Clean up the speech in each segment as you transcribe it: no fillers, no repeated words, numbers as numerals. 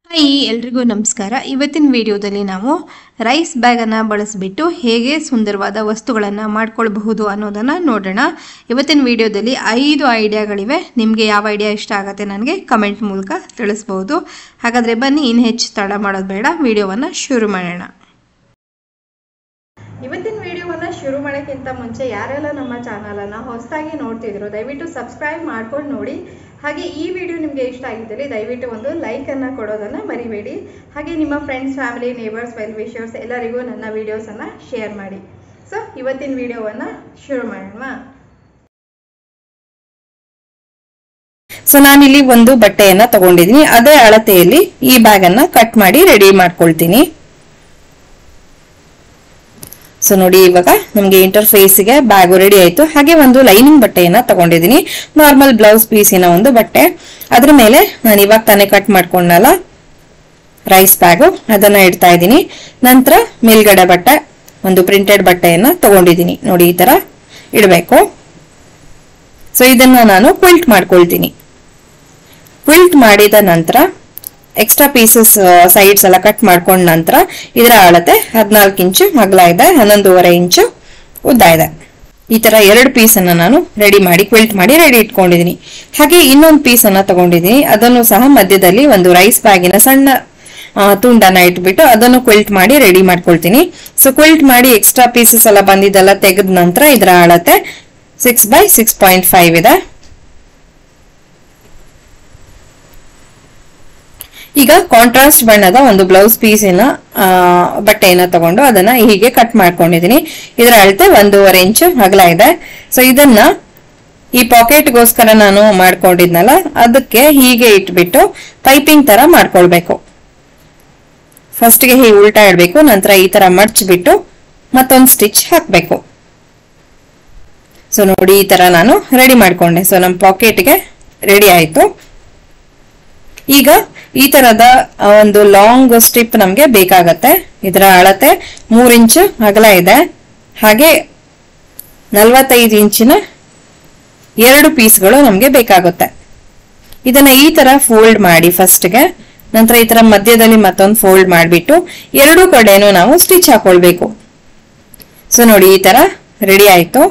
Hi ಎಲ್ರಿಗೂ ನಮಸ್ಕಾರ. ಇವತ್ತಿನ ವಿಡಿಯೋದಲ್ಲಿ ನಾವು ರೈಸ್ ಬ್ಯಾಗನ್ನು ಬಳಸಿಬಿಟ್ಟು ಹೇಗೆ ಸುಂದರವಾದ ವಸ್ತುಗಳನ್ನು ಮಾಡ್ಕೊಳ್ಬಹುದು ಅನ್ನೋದನ್ನು ನೋಡೋಣ. ಇವತ್ತಿನ ವಿಡಿಯೋದಲ್ಲಿ 5 ಐಡಿಯಾಗಳಿವೆ. ನಿಮಗೆ ಯಾವ ಐಡಿಯಾ ಇಷ್ಟ ಆಗುತ್ತೆ ನನಗೆ ಕಮೆಂಟ್ ಮೂಲಕ ತಿಳಿಸ್ಬೋದು. ಹಾಗಾದರೆ ಬನ್ನಿ, ಇನ್ನು ಹೆಚ್ಚು ತಡ ಮಾಡೋದು ಬೇಡ, ವಿಡಿಯೋವನ್ನು ಶುರು ಮಾಡೋಣ. ಇವತ್ತಿನ ವಿಡಿಯೋವನ್ನು ಶುರು ಮಾಡೋಕ್ಕಿಂತ ಮುಂಚೆ ಯಾರೆಲ್ಲ ನಮ್ಮ ಚಾನಲನ್ನು ಹೊಸದಾಗಿ ನೋಡ್ತಿದ್ರು ದಯವಿಟ್ಟು ಸಬ್ಸ್ಕ್ರೈಬ್ ಮಾಡ್ಕೊಂಡು ನೋಡಿ. ಹಾಗೆ ಈ ವಿಡಿಯೋ ನಿಮಗೆ ಇಷ್ಟ ಆಗಿದ್ದಲ್ಲಿ ದಯವಿಟ್ಟು ಒಂದು ಲೈಕನ್ನು ಕೊಡೋದನ್ನು ಮರಿಬೇಡಿ. ಹಾಗೆ ನಿಮ್ಮ friends, family, neighbours, well wishers ಎಲ್ಲರಿಗೂ ನನ್ನ ವಿಡಿಯೋಸನ್ನು ಶೇರ್ ಮಾಡಿ. ಸೊ ಇವತ್ತಿನ ವಿಡಿಯೋವನ್ನು ಶುರು ಮಾಡೋಣ. ಸೊ ನಾನಿಲ್ಲಿ ಒಂದು ಬಟ್ಟೆಯನ್ನ ತಗೊಂಡಿದ್ದೀನಿ. ಅದೇ ಅಳತೆಯಲ್ಲಿ ಈ ಬ್ಯಾಗ್ ಅನ್ನ ಕಟ್ ಮಾಡಿ ರೆಡಿ ಮಾಡ್ಕೊಳ್ತೀನಿ. ಸೊ ನೋಡಿ, ಇವಾಗ ನಮ್ಗೆ ಇಂಟರ್ಫೇಸ್ಗೆ ಬ್ಯಾಗ್ ರೆಡಿ ಆಯ್ತು. ಹಾಗೆ ಒಂದು ಲೈನಿಂಗ್ ಬಟ್ಟೆಯನ್ನ ತಗೊಂಡಿದ್ದೀನಿ, ನಾರ್ಮಲ್ ಬ್ಲೌಸ್ ಪೀಸಿನ ಒಂದು ಬಟ್ಟೆ. ಅದ್ರ ಮೇಲೆ ನಾನು ಇವಾಗ ತಾನೇ ಕಟ್ ಮಾಡ್ಕೊಂಡಲ್ಲ ರೈಸ್ ಬ್ಯಾಗು, ಅದನ್ನ ಇಡ್ತಾ ಇದ್ದೀನಿ. ನಂತರ ಮೇಲ್ಗಡೆ ಬಟ್ಟೆ, ಒಂದು ಪ್ರಿಂಟೆಡ್ ಬಟ್ಟೆಯನ್ನ ತಗೊಂಡಿದ್ದೀನಿ. ನೋಡಿ, ಈ ತರ ಇಡಬೇಕು. ಸೊ ಇದನ್ನ ನಾನು ಕ್ವಿಲ್ಟ್ ಮಾಡ್ಕೊಳ್ತೀನಿ. ಕ್ವಿಲ್ಟ್ ಮಾಡಿದ ನಂತರ ಎಕ್ಸ್ಟ್ರಾ ಪೀಸಸ್ ಸೈಡ್ಸ್ ಎಲ್ಲ ಕಟ್ ಮಾಡ್ಕೊಂಡ ನಂತರ ಇದರ ಅಳತೆ 14 ಇಂಚು ಅಗಲ ಇದೆ, 11.5 ಇಂಚು ಉದ್ದ ಇದೆ. ಈ ತರ 2 ಪೀಸ್ ಅನ್ನ ನಾನು ರೆಡಿ ಮಾಡಿ ಕ್ವಿಲ್ಟ್ ಮಾಡಿ ರೆಡಿ ಇಟ್ಕೊಂಡಿದ್ದೀನಿ. ಹಾಗೆ ಇನ್ನೊಂದು ಪೀಸ್ ಅನ್ನ ತಗೊಂಡಿದ್ದೀನಿ. ಅದನ್ನು ಸಹ ಮಧ್ಯದಲ್ಲಿ ಒಂದು ರೈಸ್ ಬ್ಯಾಗಿನ ಸಣ್ಣ ತುಂಡನ್ನ ಇಟ್ಬಿಟ್ಟು ಅದನ್ನು ಕ್ವಿಲ್ಟ್ ಮಾಡಿ ರೆಡಿ ಮಾಡ್ಕೊಳ್ತೀನಿ. ಸೊ ಕ್ವಿಲ್ಟ್ ಮಾಡಿ ಎಕ್ಸ್ಟ್ರಾ ಪೀಸಸ್ ಎಲ್ಲ ಬಂದಿದ್ದೆಲ್ಲ ತೆಗೆದ ನಂತರ ಇದರ ಅಳತೆ 6x6.5 ಇದೆ. ಈಗ ಕಾಂಟ್ರಾಸ್ಟ್ ಬಣ್ಣದ ಒಂದು ಬ್ಲೌಸ್ ಪೀಸಿನ ಬಟ್ಟೆಯನ್ನ ತಗೊಂಡು ಅದನ್ನ ಹೀಗೆ ಕಟ್ ಮಾಡ್ಕೊಂಡಿದೀನಿ. ಇದರ ಅಳತೆ 1.5 ಇಂಚು ಅಗಲ ಇದೆ. ಸೊ ಇದನ್ನ ಈ ಪಾಕೆಟ್ಗೋಸ್ಕರ ನಾನು ಮಾಡ್ಕೊಂಡಿದ್ನಲ್ಲ, ಅದಕ್ಕೆ ಹೀಗೆ ಇಟ್ಬಿಟ್ಟು ಪೈಪಿಂಗ್ ತರ ಮಾಡ್ಕೊಳ್ಬೇಕು. ಫಸ್ಟ್ಗೆ ಹೀಗೆ ಉಲ್ಟಾ ಇಡ್ಬೇಕು, ನಂತರ ಈ ತರ ಮಡ್ಚ್ಬಿಟ್ಟು ಮತ್ತೊಂದು ಸ್ಟಿಚ್ ಹಾಕ್ಬೇಕು. ಸೊ ನೋಡಿ, ಈ ತರ ನಾನು ರೆಡಿ ಮಾಡ್ಕೊಂಡೆ. ಸೊ ನಮ್ಮ ಪಾಕೆಟ್ಗೆ ರೆಡಿ ಆಯ್ತು. ಈಗ ಈ ತರದ ಒಂದು ಲಾಂಗ್ ಸ್ಟ್ರಿಪ್ ನಮ್ಗೆ ಬೇಕಾಗತ್ತೆ. ಇದರ ಅಳತೆ 3 ಇಂಚು ಅಗಲ ಇದೆ. ಹಾಗೆ 45 ಇಂಚಿನ 2 ಪೀಸ್ಗಳು ನಮ್ಗೆ ಬೇಕಾಗುತ್ತೆ. ಇದನ್ನ ಈ ತರ ಫೋಲ್ಡ್ ಮಾಡಿ ಫಸ್ಟ್ಗೆ, ನಂತರ ಈ ತರ ಮಧ್ಯದಲ್ಲಿ ಮತ್ತೊಂದು ಫೋಲ್ಡ್ ಮಾಡಿಬಿಟ್ಟು 2 ಕಡೆನೂ ನಾವು ಸ್ಟಿಚ್ ಹಾಕೊಳ್ಬೇಕು. ಸೊ ನೋಡಿ, ಈ ತರ ರೆಡಿ ಆಯ್ತು.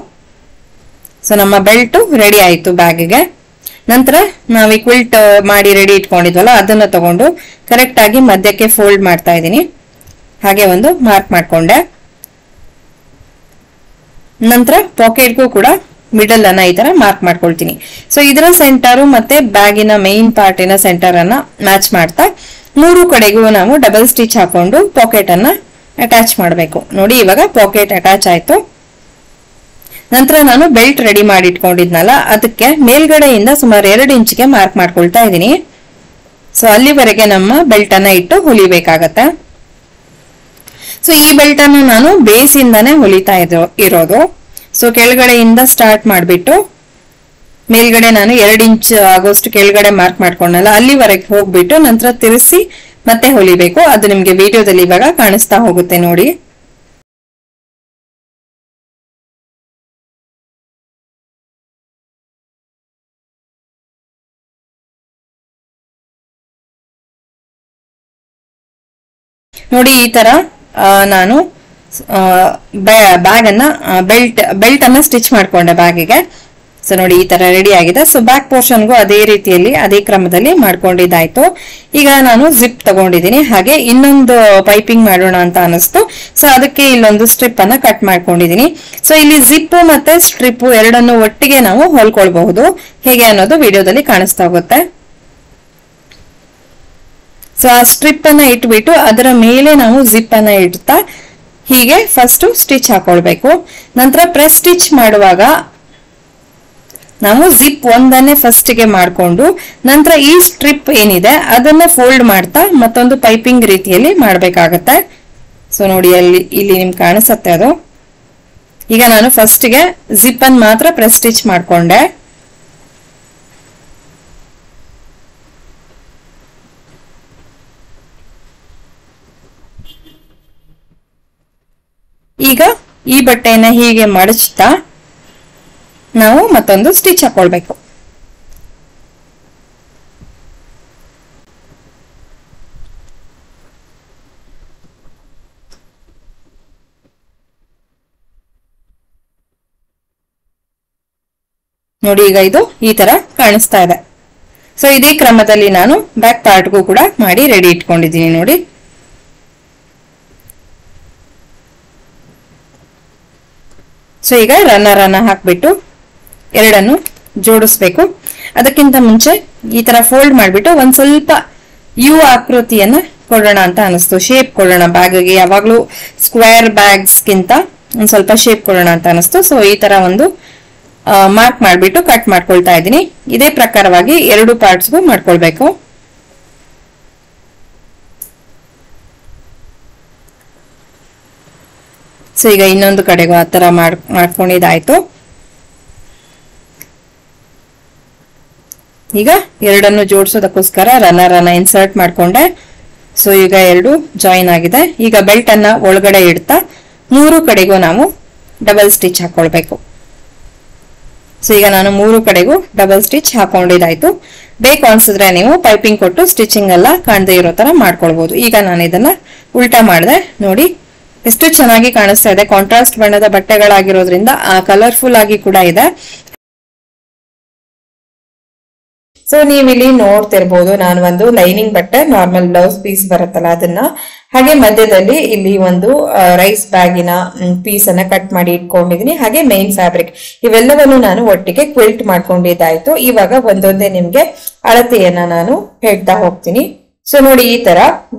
ಸೊ ನಮ್ಮ ಬೆಲ್ಟ್ ರೆಡಿ ಆಯ್ತು ಬ್ಯಾಗ್ಗೆ. ನಂತರ ನಾವು ಕ್ವಿಲ್ಟ್ ಮಾಡಿ ರೆಡಿ ಇಟ್ಕೊಂಡಿದ್ವಲ್ಲ, ಅದನ್ನ ತಗೊಂಡು ಕರೆಕ್ಟ್ ಆಗಿ ಮಧ್ಯಕ್ಕೆ ಫೋಲ್ಡ್ ಮಾಡ್ತಾ ಇದ್ದೀನಿ. ಹಾಗೆ ಒಂದು ಮಾರ್ಕ್ ಮಾಡ್ಕೊಂಡೆ. ನಂತರ ಪಾಕೆಟ್ಗೂ ಕೂಡ ಮಿಡಲ್ ಅನ್ನ ಈ ತರ ಮಾರ್ಕ್ ಮಾಡ್ಕೊಳ್ತೀನಿ. ಸೊ ಇದರ ಸೆಂಟರ್ ಮತ್ತೆ ಬ್ಯಾಗಿನ ಮೇನ್ ಪಾರ್ಟಿನ ಸೆಂಟರ್ ಅನ್ನ ಮ್ಯಾಚ್ ಮಾಡ್ತಾ 3 ಕಡೆಗೂ ನಾವು ಡಬಲ್ ಸ್ಟಿಚ್ ಹಾಕೊಂಡು ಪಾಕೆಟ್ ಅನ್ನ ಅಟ್ಯಾಚ್ ಮಾಡಬೇಕು. ನೋಡಿ, ಇವಾಗ ಪಾಕೆಟ್ ಅಟ್ಯಾಚ್ ಆಯ್ತು. ನಂತರ ನಾನು ಬೆಲ್ಟ್ ರೆಡಿ ಮಾಡಿ ಇಟ್ಕೊಂಡಿದ್ನಲ್ಲ, ಅದಕ್ಕೆ ಮೇಲ್ಗಡೆಯಿಂದ ಸುಮಾರು 2 ಇಂಚಿಗೆ ಮಾರ್ಕ್ ಮಾಡ್ಕೊಳ್ತಾ ಇದ್ದೀನಿ. ಸೊ ಅಲ್ಲಿವರೆಗೆ ನಮ್ಮ ಬೆಲ್ಟ್ ಅನ್ನ ಇಟ್ಟು ಹೊಲಿಬೇಕಾಗತ್ತೆ. ಸೊ ಈ ಬೆಲ್ಟ್ ಅನ್ನು ನಾನು ಬೇಸಿಂದಾನೆ ಹೊಲಿತಾ ಇರೋದು. ಸೊ ಕೆಳಗಡೆಯಿಂದ ಸ್ಟಾರ್ಟ್ ಮಾಡ್ಬಿಟ್ಟು ಮೇಲ್ಗಡೆ ನಾನು 2 ಇಂಚ್ ಆಗೋಷ್ಟು ಕೆಳಗಡೆ ಮಾರ್ಕ್ ಮಾಡ್ಕೊಂಡಲ್ಲ, ಅಲ್ಲಿವರೆಗೆ ಹೋಗ್ಬಿಟ್ಟು ನಂತರ ತಿರ್ಸಿ ಮತ್ತೆ ಹೊಲಿಬೇಕು. ಅದು ನಿಮ್ಗೆ ವಿಡಿಯೋದಲ್ಲಿ ಇವಾಗ ಕಾಣಿಸ್ತಾ ಹೋಗುತ್ತೆ ನೋಡಿ. ನೋಡಿ, ಈ ತರ ನಾನು ಬ್ಯಾಗ್ ಅನ್ನ ಬೆಲ್ಟ್ ಅನ್ನ ಸ್ಟಿಚ್ ಮಾಡ್ಕೊಂಡೆ ಬ್ಯಾಗಿಗೆ. ಸೊ ನೋಡಿ, ಈ ತರ ರೆಡಿ ಆಗಿದೆ. ಸೊ ಬ್ಯಾಕ್ ಪೋರ್ಷನ್ಗೂ ಅದೇ ರೀತಿಯಲ್ಲಿ ಅದೇ ಕ್ರಮದಲ್ಲಿ ಮಾಡ್ಕೊಂಡಿದ್ದಾಯ್ತು. ಈಗ ನಾನು ಜಿಪ್ ತಗೊಂಡಿದ್ದೀನಿ. ಹಾಗೆ ಇನ್ನೊಂದು ಪೈಪಿಂಗ್ ಮಾಡೋಣ ಅಂತ ಅನಿಸ್ತು. ಸೊ ಅದಕ್ಕೆ ಇಲ್ಲೊಂದು ಸ್ಟ್ರಿಪ್ ಅನ್ನ ಕಟ್ ಮಾಡ್ಕೊಂಡಿದ್ದೀನಿ. ಸೊ ಇಲ್ಲಿ ಜಿಪ್ ಮತ್ತೆ ಸ್ಟ್ರಿಪ್ ಎರಡನ್ನು ಒಟ್ಟಿಗೆ ನಾವು ಹೊಲ್ಕೊಳ್ಬಹುದು. ಹೇಗೆ ಅನ್ನೋದು ವಿಡಿಯೋದಲ್ಲಿ ಕಾಣಿಸ್ತಾ ಹೋಗುತ್ತೆ. ಸೊ ಆ ಸ್ಟ್ರಿಪ್ ಅನ್ನ ಇಟ್ಬಿಟ್ಟು ಅದರ ಮೇಲೆ ನಾವು ಜಿಪ್ ಅನ್ನ ಇಡ್ತಾ ಹೀಗೆ ಫಸ್ಟ್ ಸ್ಟಿಚ್ ಹಾಕೊಳ್ಬೇಕು. ನಂತರ ಪ್ರೆಸ್ ಸ್ಟಿಚ್ ಮಾಡುವಾಗ ನಾವು ಜಿಪ್ ಒಂದನ್ನೇ ಫಸ್ಟ್ಗೆ ಮಾಡಿಕೊಂಡು ನಂತರ ಈ ಸ್ಟ್ರಿಪ್ ಏನಿದೆ ಅದನ್ನ ಫೋಲ್ಡ್ ಮಾಡ್ತಾ ಮತ್ತೊಂದು ಪೈಪಿಂಗ್ ರೀತಿಯಲ್ಲಿ ಮಾಡಬೇಕಾಗತ್ತೆ. ಸೊ ನೋಡಿ, ಇಲ್ಲಿ ನಿಮ್ಗೆ ಕಾಣಿಸುತ್ತೆ ಅದು. ಈಗ ನಾನು ಫಸ್ಟ್ಗೆ ಜಿಪ್ ಅನ್ನು ಮಾತ್ರ ಪ್ರೆಸ್ ಸ್ಟಿಚ್ ಮಾಡ್ಕೊಂಡೆ. ಈಗ ಈ ಬಟ್ಟೆಯನ್ನ ಹೀಗೆ ಮಡಚ್ತಾ ನಾವು ಮತ್ತೊಂದು ಸ್ಟಿಚ್ ಹಾಕೊಳ್ಬೇಕು. ನೋಡಿ ಈಗ ಇದು ಈ ತರ ಕಾಣಿಸ್ತಾ ಇದೆ. ಸೊ ಇದೇ ಕ್ರಮದಲ್ಲಿ ನಾನು ಬ್ಯಾಕ್ ಪಾರ್ಟ್ಗೂ ಕೂಡ ಮಾಡಿ ರೆಡಿ ಇಟ್ಕೊಂಡಿದ್ದೀನಿ ನೋಡಿ. ಸೊ ಈಗ ರನ್ನ ಹಾಕ್ಬಿಟ್ಟು ಎರಡನ್ನು ಜೋಡಿಸ್ಬೇಕು. ಅದಕ್ಕಿಂತ ಮುಂಚೆ ಈ ತರ ಫೋಲ್ಡ್ ಮಾಡ್ಬಿಟ್ಟು ಒಂದ್ ಸ್ವಲ್ಪ ಯು ಆಕೃತಿಯನ್ನ ಕೊಡೋಣ ಅಂತ ಅನಿಸ್ತು. ಶೇಪ್ ಕೊಡೋಣ ಬ್ಯಾಗ್ಗೆ, ಯಾವಾಗ್ಲೂ ಸ್ಕ್ವೇರ್ ಬ್ಯಾಗ್ಸ್ಗಿಂತ ಒಂದ್ ಸ್ವಲ್ಪ ಶೇಪ್ ಕೊಡೋಣ ಅಂತ ಅನಿಸ್ತು. ಸೊ ಈ ತರ ಒಂದು ಮಾರ್ಕ್ ಮಾಡ್ಬಿಟ್ಟು ಕಟ್ ಮಾಡ್ಕೊಳ್ತಾ ಇದ್ದೀನಿ. ಇದೇ ಪ್ರಕಾರವಾಗಿ ಎರಡು ಪಾರ್ಟ್ಸ್ಗೂ ಮಾಡ್ಕೊಳ್ಬೇಕು. ಸೊ ಈಗ ಇನ್ನೊಂದು ಕಡೆಗೂ ಆ ತರ ಮಾಡ್ಕೊಂಡಿದ್ದಾಯ್ತು. ಈಗ ಎರಡನ್ನು ಜೋಡಿಸೋದಕ್ಕೋಸ್ಕರ ರನ್ನ ಇನ್ಸರ್ಟ್ ಮಾಡ್ಕೊಂಡೆ. ಸೊ ಈಗ ಎರಡು ಜಾಯಿನ್ ಆಗಿದೆ. ಈಗ ಬೆಲ್ಟ್ ಅನ್ನ ಒಳಗಡೆ ಇಡ್ತಾ ಮೂರು ಕಡೆಗೂ ನಾವು ಡಬಲ್ ಸ್ಟಿಚ್ ಹಾಕೊಳ್ಬೇಕು. ಸೊ ಈಗ ನಾನು ಮೂರು ಕಡೆಗೂ ಡಬಲ್ ಸ್ಟಿಚ್ ಹಾಕೊಂಡಿದ್ದಾಯ್ತು. ಬೇಕು ಅನ್ಸಿದ್ರೆ ನೀವು ಪೈಪಿಂಗ್ ಕೊಟ್ಟು ಸ್ಟಿಚಿಂಗ್ ಎಲ್ಲ ಕಾಣದೇ ಇರೋ ತರ ಮಾಡ್ಕೊಳ್ಬಹುದು. ಈಗ ನಾನು ಇದನ್ನ ಉಲ್ಟಾ ಮಾಡಿದೆ ನೋಡಿ, ಎಷ್ಟು ಚೆನ್ನಾಗಿ ಕಾಣಿಸ್ತಾ ಇದೆ. ಕಾಂಟ್ರಾಸ್ಟ್ ಬಣ್ಣದ ಬಟ್ಟೆಗಳಾಗಿರೋದ್ರಿಂದ ಕಲರ್ಫುಲ್ ಆಗಿ ಕೂಡ ಇದೆ. ಸೊ ನೀವಿಲ್ಲಿ ನೋಡ್ತಿರ್ಬೋದು, ನಾನು ಒಂದು ಲೈನಿಂಗ್ ಬಟ್ಟೆ ನಾರ್ಮಲ್ ಬ್ಲೌಸ್ ಪೀಸ್ ಬರುತ್ತಲ್ಲ ಅದನ್ನ, ಹಾಗೆ ಮಧ್ಯದಲ್ಲಿ ಇಲ್ಲಿ ಒಂದು ರೈಸ್ ಬ್ಯಾಗಿನ ಪೀಸ್ ಅನ್ನ ಕಟ್ ಮಾಡಿ ಇಟ್ಕೊಂಡಿದೀನಿ. ಹಾಗೆ ಮೈನ್ ಫ್ಯಾಬ್ರಿಕ್ ಇವೆಲ್ಲವನ್ನು ನಾನು ಒಟ್ಟಿಗೆ ಕ್ವಿಲ್ಟ್ ಮಾಡ್ಕೊಂಡಿದ್ದಾಯ್ತು. ಇವಾಗ ಒಂದೊಂದೇ ನಿಮ್ಗೆ ಅಳತೆಯನ್ನ ನಾನು ಹೇಳ್ತಾ ಹೋಗ್ತೀನಿ. ಸೊ ನೋಡಿ, ಈ ತರ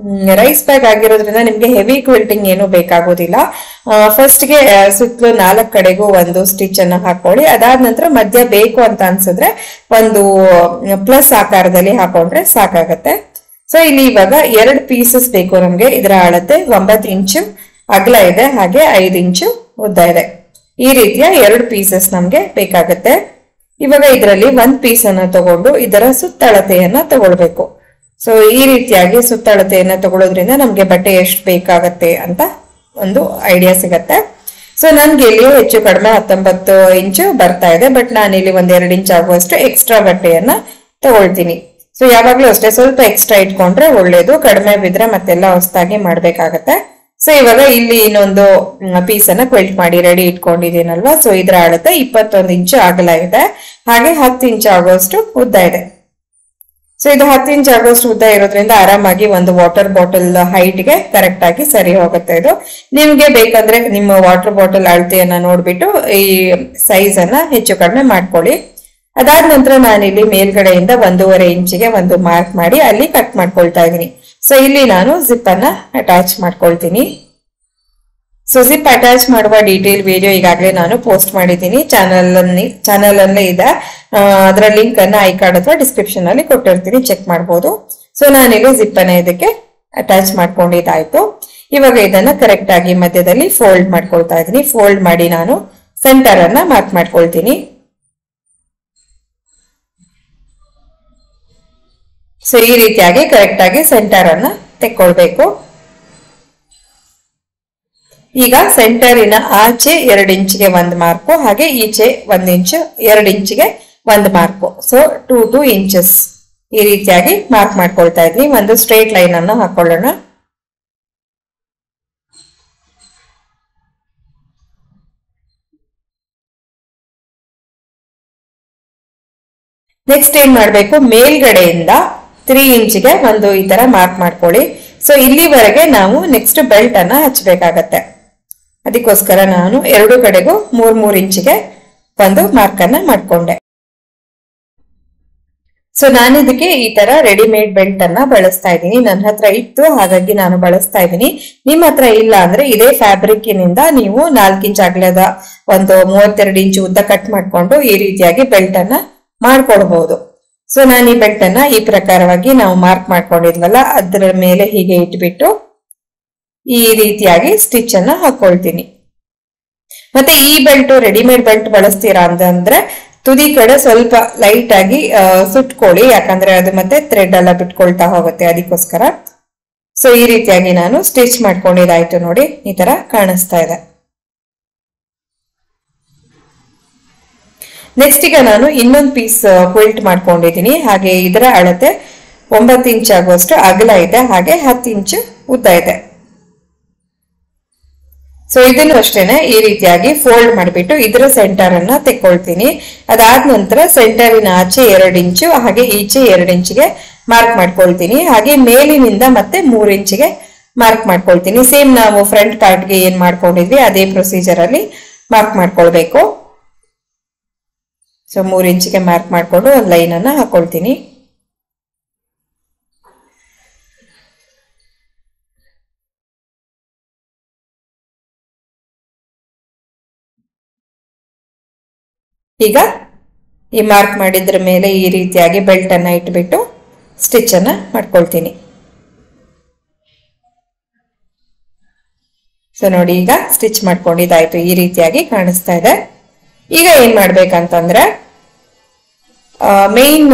ರೈಸ್ ಬ್ಯಾಗ್ ಆಗಿರೋದ್ರಿಂದ ನಿಮ್ಗೆ ಹೆವಿ ಕ್ವಿಲ್ಟಿಂಗ್ ಏನು ಬೇಕಾಗೋದಿಲ್ಲ. ಫಸ್ಟ್ ಗೆ ಸುತ್ತಲೂ 4 ಕಡೆಗೂ ಒಂದು ಸ್ಟಿಚ್ ಅನ್ನ ಹಾಕೊಳ್ಳಿ. ಅದಾದ ನಂತರ ಮಧ್ಯ ಬೇಕು ಅಂತ ಅನ್ಸಿದ್ರೆ ಒಂದು ಪ್ಲಸ್ ಆಕಾರದಲ್ಲಿ ಹಾಕೊಂಡ್ರೆ ಸಾಕಾಗತ್ತೆ. ಸೊ ಇಲ್ಲಿ ಇವಾಗ 2 ಪೀಸಸ್ ಬೇಕು ನಮ್ಗೆ. ಇದರ ಅಳತೆ 9 ಇಂಚು ಅಗಲ ಇದೆ, ಹಾಗೆ 5 ಇಂಚು ಉದ್ದ ಇದೆ. ಈ ರೀತಿಯ 2 ಪೀಸಸ್ ನಮ್ಗೆ ಬೇಕಾಗತ್ತೆ. ಇವಾಗ ಇದರಲ್ಲಿ 1 ಪೀಸ್ ಅನ್ನ ತಗೊಂಡು ಇದರ ಸುತ್ತಳತೆಯನ್ನ ತಗೊಳ್ಬೇಕು. ಸೊ ಈ ರೀತಿಯಾಗಿ ಸುತ್ತಳತೆಯನ್ನ ತಗೊಳ್ಳೋದ್ರಿಂದ ನಮ್ಗೆ ಬಟ್ಟೆ ಎಷ್ಟು ಬೇಕಾಗತ್ತೆ ಅಂತ ಒಂದು ಐಡಿಯಾ ಸಿಗತ್ತೆ. ಸೊ ನನ್ಗೆ ಇಲ್ಲಿ ಹೆಚ್ಚು ಕಡಿಮೆ 19 ಇಂಚು ಬರ್ತಾ ಇದೆ. ಬಟ್ ನಾನಿಲ್ಲಿ 1-2 ಇಂಚ್ ಆಗುವಷ್ಟು ಎಕ್ಸ್ಟ್ರಾ ಬಟ್ಟೆಯನ್ನ ತಗೊಳ್ತೀನಿ. ಸೊ ಯಾವಾಗ್ಲೂ ಅಷ್ಟೇ ಸ್ವಲ್ಪ ಎಕ್ಸ್ಟ್ರಾ ಇಟ್ಕೊಂಡ್ರೆ ಒಳ್ಳೇದು. ಕಡಿಮೆ ಬಿದ್ರೆ ಮತ್ತೆಲ್ಲ ಹೊಸದಾಗಿ ಮಾಡ್ಬೇಕಾಗತ್ತೆ. ಸೊ ಇವಾಗ ಇಲ್ಲಿ ಇನ್ನೊಂದು ಪೀಸ್ ಅನ್ನ ಕ್ವಿಲ್ಟ್ ಮಾಡಿ ರೆಡಿ ಇಟ್ಕೊಂಡಿದ್ದೀನಲ್ವಾ. ಸೊ ಇದರ ಅಳತೆ 21 ಇಂಚು ಅಗಲ ಇದೆ, ಹಾಗೆ 10 ಇಂಚು ಆಗುವಷ್ಟು ಉದ್ದ ಇದೆ. ಸೊ ಇದು 10 ಇಂಚ್ ಆಗೋಷ್ಟು ಉದ್ದ ಇರೋದ್ರಿಂದ ಆರಾಮಾಗಿ ಒಂದು ವಾಟರ್ ಬಾಟಲ್ ಹೈಟ್ ಗೆ ಕರೆಕ್ಟ್ ಆಗಿ ಸರಿ ಹೋಗುತ್ತೆ. ಇದು ನಿಮ್ಗೆ ಬೇಕಂದ್ರೆ ನಿಮ್ಮ ವಾಟರ್ ಬಾಟಲ್ ಅಳತೆಯನ್ನ ನೋಡ್ಬಿಟ್ಟು ಈ ಸೈಜ್ ಅನ್ನ ಹೆಚ್ಚು ಕಡಿಮೆ ಮಾಡ್ಕೊಳ್ಳಿ. ಅದಾದ ನಂತರ ನಾನಿಲ್ಲಿ ಮೇಲ್ಗಡೆಯಿಂದ 1.5 ಇಂಚಿಗೆ ಒಂದು ಮಾರ್ಕ್ ಮಾಡಿ ಅಲ್ಲಿ ಕಟ್ ಮಾಡ್ಕೊಳ್ತಾ ಇದ್ದೀನಿ. ಸೊ ಇಲ್ಲಿ ನಾನು ಜಿಪ್ ಅನ್ನ ಅಟ್ಯಾಚ್ ಮಾಡ್ಕೊಳ್ತೀನಿ. ಸೊ ಜಿಪ್ ಅಟ್ಯಾಚ್ ಮಾಡುವ ಡೀಟೇಲ್ ವಿಡಿಯೋ ಈಗಾಗಲೇ ನಾನು ಪೋಸ್ಟ್ ಮಾಡಿದ್ದೀನಿ, ಚಾನಲ್ ಅಲ್ಲೇ ಇದೆ. ಅದರ ಲಿಂಕ್ ಅನ್ನ ಐ ಕಾರ್ಡ್ ಅಥವಾ ಡಿಸ್ಕ್ರಿಪ್ಷನ್ ಅಲ್ಲಿ ಕೊಟ್ಟಿರ್ತೀನಿ, ಚೆಕ್ ಮಾಡಬಹುದು. ಸೊ ನಾನಿಲ್ಲಿ ಜಿಪ್ ಅನ್ನ ಇದಕ್ಕೆ ಅಟ್ಯಾಚ್ ಮಾಡ್ಕೊಂಡಿದ್ದಾಯ್ತು. ಇವಾಗ ಇದನ್ನ ಕರೆಕ್ಟ್ ಆಗಿ ಮಧ್ಯದಲ್ಲಿ ಫೋಲ್ಡ್ ಮಾಡ್ಕೊಳ್ತಾ ಇದ್ದೀನಿ. ಫೋಲ್ಡ್ ಮಾಡಿ ನಾನು ಸೆಂಟರ್ ಅನ್ನ ಮಾರ್ಕ್ ಮಾಡ್ಕೊಳ್ತೀನಿ. ಸೊ ಈ ರೀತಿಯಾಗಿ ಕರೆಕ್ಟ್ ಆಗಿ ಸೆಂಟರ್ ಅನ್ನ ತೆಕ್ಕೊಳ್ಬೇಕು. ಈಗ ಸೆಂಟರಿನ ಆಚೆ 2 ಇಂಚಿಗೆ ಒಂದು ಮಾರ್ಕು, ಹಾಗೆ ಈಚೆ 1 ಇಂಚು 2 ಇಂಚಿಗೆ ಒಂದು ಮಾರ್ಕು. ಸೊ 2 ಇಂಚಸ್ ಈ ರೀತಿಯಾಗಿ ಮಾರ್ಕ್ ಮಾಡ್ಕೊಳ್ತಾ ಇದ್ವಿ. ಒಂದು ಸ್ಟ್ರೇಟ್ ಲೈನ್ ಅನ್ನು ಹಾಕೊಳ್ಳೋಣ. ನೆಕ್ಸ್ಟ್ ಏನ್ ಮಾಡ್ಬೇಕು, ಮೇಲ್ಗಡೆಯಿಂದ 3 ಇಂಚಿಗೆ ಒಂದು ಈ ತರ ಮಾರ್ಕ್ ಮಾಡ್ಕೊಳ್ಳಿ. ಸೊ ಇಲ್ಲಿವರೆಗೆ ನಾವು ನೆಕ್ಸ್ಟ್ ಬೆಲ್ಟ್ ಅನ್ನ ಹಚ್ಚಬೇಕಾಗತ್ತೆ. ಅದಕ್ಕೋಸ್ಕರ ನಾನು 2 ಕಡೆಗೂ 3 ಇಂಚಿಗೆ ಒಂದು ಮಾರ್ಕ್ ಅನ್ನ ಮಾಡ್ಕೊಂಡೆ. ಸೊ ನಾನು ಇದಕ್ಕೆ ಈ ತರ ರೆಡಿಮೇಡ್ ಬೆಲ್ಟ್ ಅನ್ನ ಬಳಸ್ತಾ ಇದ್ದೀನಿ. ನನ್ನ ಹತ್ರ ಇತ್ತು, ಹಾಗಾಗಿ ನಾನು ಬಳಸ್ತಾ ಇದ್ದೀನಿ. ನಿಮ್ಮ ಹತ್ರ ಇಲ್ಲ ಅಂದ್ರೆ ಇದೇ ಫ್ಯಾಬ್ರಿಕ್ ನಿಂದ ನೀವು 4 ಇಂಚ್ ಅಗಲದ ಒಂದು 32 ಇಂಚು ಉದ್ದ ಕಟ್ ಮಾಡ್ಕೊಂಡು ಈ ರೀತಿಯಾಗಿ ಬೆಲ್ಟ್ ಅನ್ನ ಮಾಡ್ಕೊಡ್ಬಹುದು. ಸೊ ನಾನು ಈ ಬೆಲ್ಟ್ ಅನ್ನ ಈ ಪ್ರಕಾರವಾಗಿ ನಾವು ಮಾರ್ಕ್ ಮಾಡ್ಕೊಂಡಿದ್ವಲ್ಲ ಅದರ ಮೇಲೆ ಹೀಗೆ ಇಟ್ಬಿಟ್ಟು ಈ ರೀತಿಯಾಗಿ ಸ್ಟಿಚ್ ಅನ್ನ ಹಾಕೊಳ್ತೀನಿ. ಮತ್ತೆ ಈ ಬೆಲ್ಟ್ ರೆಡಿಮೇಡ್ ಬೆಲ್ಟ್ ಬಳಸ್ತೀರಾ ಅಂತಂದ್ರೆ ತುದಿ ಕಡೆ ಸ್ವಲ್ಪ ಲೈಟ್ ಆಗಿ ಸುಟ್ಕೊಳ್ಳಿ, ಯಾಕಂದ್ರೆ ಅದು ಮತ್ತೆ ಥ್ರೆಡ್ ಎಲ್ಲ ಬಿಟ್ಕೊಳ್ತಾ ಹೋಗುತ್ತೆ, ಅದಕ್ಕೋಸ್ಕರ. ಸೊ ಈ ರೀತಿಯಾಗಿ ನಾನು ಸ್ಟಿಚ್ ಮಾಡ್ಕೊಂಡಿದ್ದಾಯ್ತು ನೋಡಿ, ಈ ತರ ಕಾಣಿಸ್ತಾ ಇದೆ. ನೆಕ್ಸ್ಟ್ ಈಗ ನಾನು ಇನ್ನೊಂದು ಪೀಸ್ ಕ್ವಿಲ್ಟ್ ಮಾಡ್ಕೊಂಡಿದ್ದೀನಿ. ಹಾಗೆ ಇದರ ಅಳತೆ 9 ಇಂಚ್ ಆಗುವಷ್ಟು ಅಗಲ ಇದೆ, ಹಾಗೆ 10 ಇಂಚು ಉದ್ದ ಇದೆ. ಸೊ ಇದನ್ನು ಅಷ್ಟೇನೆ ಈ ರೀತಿಯಾಗಿ ಫೋಲ್ಡ್ ಮಾಡಿಬಿಟ್ಟು ಇದರ ಸೆಂಟರ್ ಅನ್ನ ತೆಕ್ಕೊಳ್ತೀನಿ. ಅದಾದ ನಂತರ ಸೆಂಟರಿನ ಆಚೆ 2 ಇಂಚು ಹಾಗೆ ಈಚೆ 2 ಇಂಚಿಗೆ ಮಾರ್ಕ್ ಮಾಡ್ಕೊಳ್ತೀನಿ. ಹಾಗೆ ಮೇಲಿನಿಂದ ಮತ್ತೆ 3 ಇಂಚಿಗೆ ಮಾರ್ಕ್ ಮಾಡ್ಕೊಳ್ತೀನಿ. ಸೇಮ್ ನಾವು ಫ್ರಂಟ್ ಪಾರ್ಟ್ಗೆ ಏನ್ ಮಾಡ್ಕೊಂಡಿದ್ವಿ ಅದೇ ಪ್ರೊಸೀಜರ್ ಅಲ್ಲಿ ಮಾರ್ಕ್ ಮಾಡ್ಕೊಳ್ಬೇಕು. ಸೊ 3 ಇಂಚಿಗೆ ಮಾರ್ಕ್ ಮಾಡ್ಕೊಂಡು ಒಂದು ಲೈನ್ ಅನ್ನ ಹಾಕೊಳ್ತೀನಿ. ಈಗ ಈ ಮಾರ್ಕ್ ಮಾಡಿದ್ರ ಮೇಲೆ ಈ ರೀತಿಯಾಗಿ ಬೆಲ್ಟ್ ಅನ್ನ ಇಟ್ಬಿಟ್ಟು ಸ್ಟಿಚ್ ಅನ್ನ ಮಾಡ್ಕೊಳ್ತೀನಿ. ಸೊ ನೋಡಿ ಈಗ ಸ್ಟಿಚ್ ಮಾಡ್ಕೊಂಡಿದ್ದಾಯ್ತು, ಈ ರೀತಿಯಾಗಿ ಕಾಣಿಸ್ತಾ ಇದೆ. ಈಗ ಏನ್ ಮಾಡ್ಬೇಕಂತಂದ್ರೆ ಮೇನ್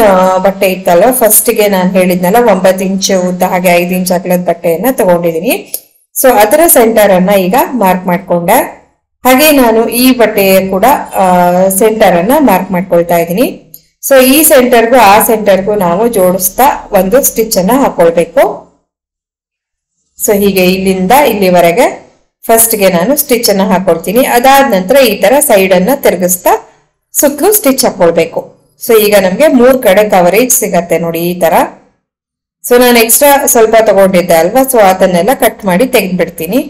ಬಟ್ಟೆ ಇತ್ತಲ್ವ, ಫಸ್ಟ್ಗೆ ನಾನು ಹೇಳಿದ್ನಲ್ಲ 9 ಇಂಚು ಉದ್ದ ಹಾಗೆ 5 ಇಂಚ್ ಅಗಲದ ಬಟ್ಟೆಯನ್ನ ತಗೊಂಡಿದೀನಿ. ಸೊ ಅದರ ಸೆಂಟರ್ ಅನ್ನ ಈಗ ಮಾರ್ಕ್ ಮಾಡ್ಕೊಂಡೆ. ಹಾಗೆ ನಾನು ಈ ಬಟ್ಟೆಯ ಕೂಡ ಸೆಂಟರ್ ಅನ್ನ ಮಾರ್ಕ್ ಮಾಡ್ಕೊಳ್ತಾ ಇದ್ದೀನಿ. ಸೊ ಈ ಸೆಂಟರ್ಗೂ ಆ ಸೆಂಟರ್ಗೂ ನಾವು ಜೋಡಿಸ್ತಾ ಒಂದು ಸ್ಟಿಚ್ ಅನ್ನ ಹಾಕೊಳ್ಬೇಕು. ಸೊ ಹೀಗೆ ಇಲ್ಲಿಂದ ಇಲ್ಲಿವರೆಗೆ ಫಸ್ಟ್ಗೆ ನಾನು ಸ್ಟಿಚ್ ಅನ್ನ ಹಾಕೊಳ್ತೀನಿ. ಅದಾದ ನಂತರ ಈ ತರ ಸೈಡ್ ಅನ್ನ ತಿರುಗಿಸ್ತಾ ಸುತ್ತಲೂ ಸ್ಟಿಚ್ ಹಾಕೊಳ್ಬೇಕು. ಸೊ ಈಗ ನಮ್ಗೆ 3 ಕಡೆ ಕವರೇಜ್ ಸಿಗತ್ತೆ ನೋಡಿ ಈ ತರ. ಸೊ ನಾನು ಎಕ್ಸ್ಟ್ರಾ ಸ್ವಲ್ಪ ತಗೊಂಡಿದ್ದೆ ಅಲ್ವಾ, ಸೊ ಅದನ್ನೆಲ್ಲ ಕಟ್ ಮಾಡಿ ತೆಗೆದ್ಬಿಡ್ತೀನಿ.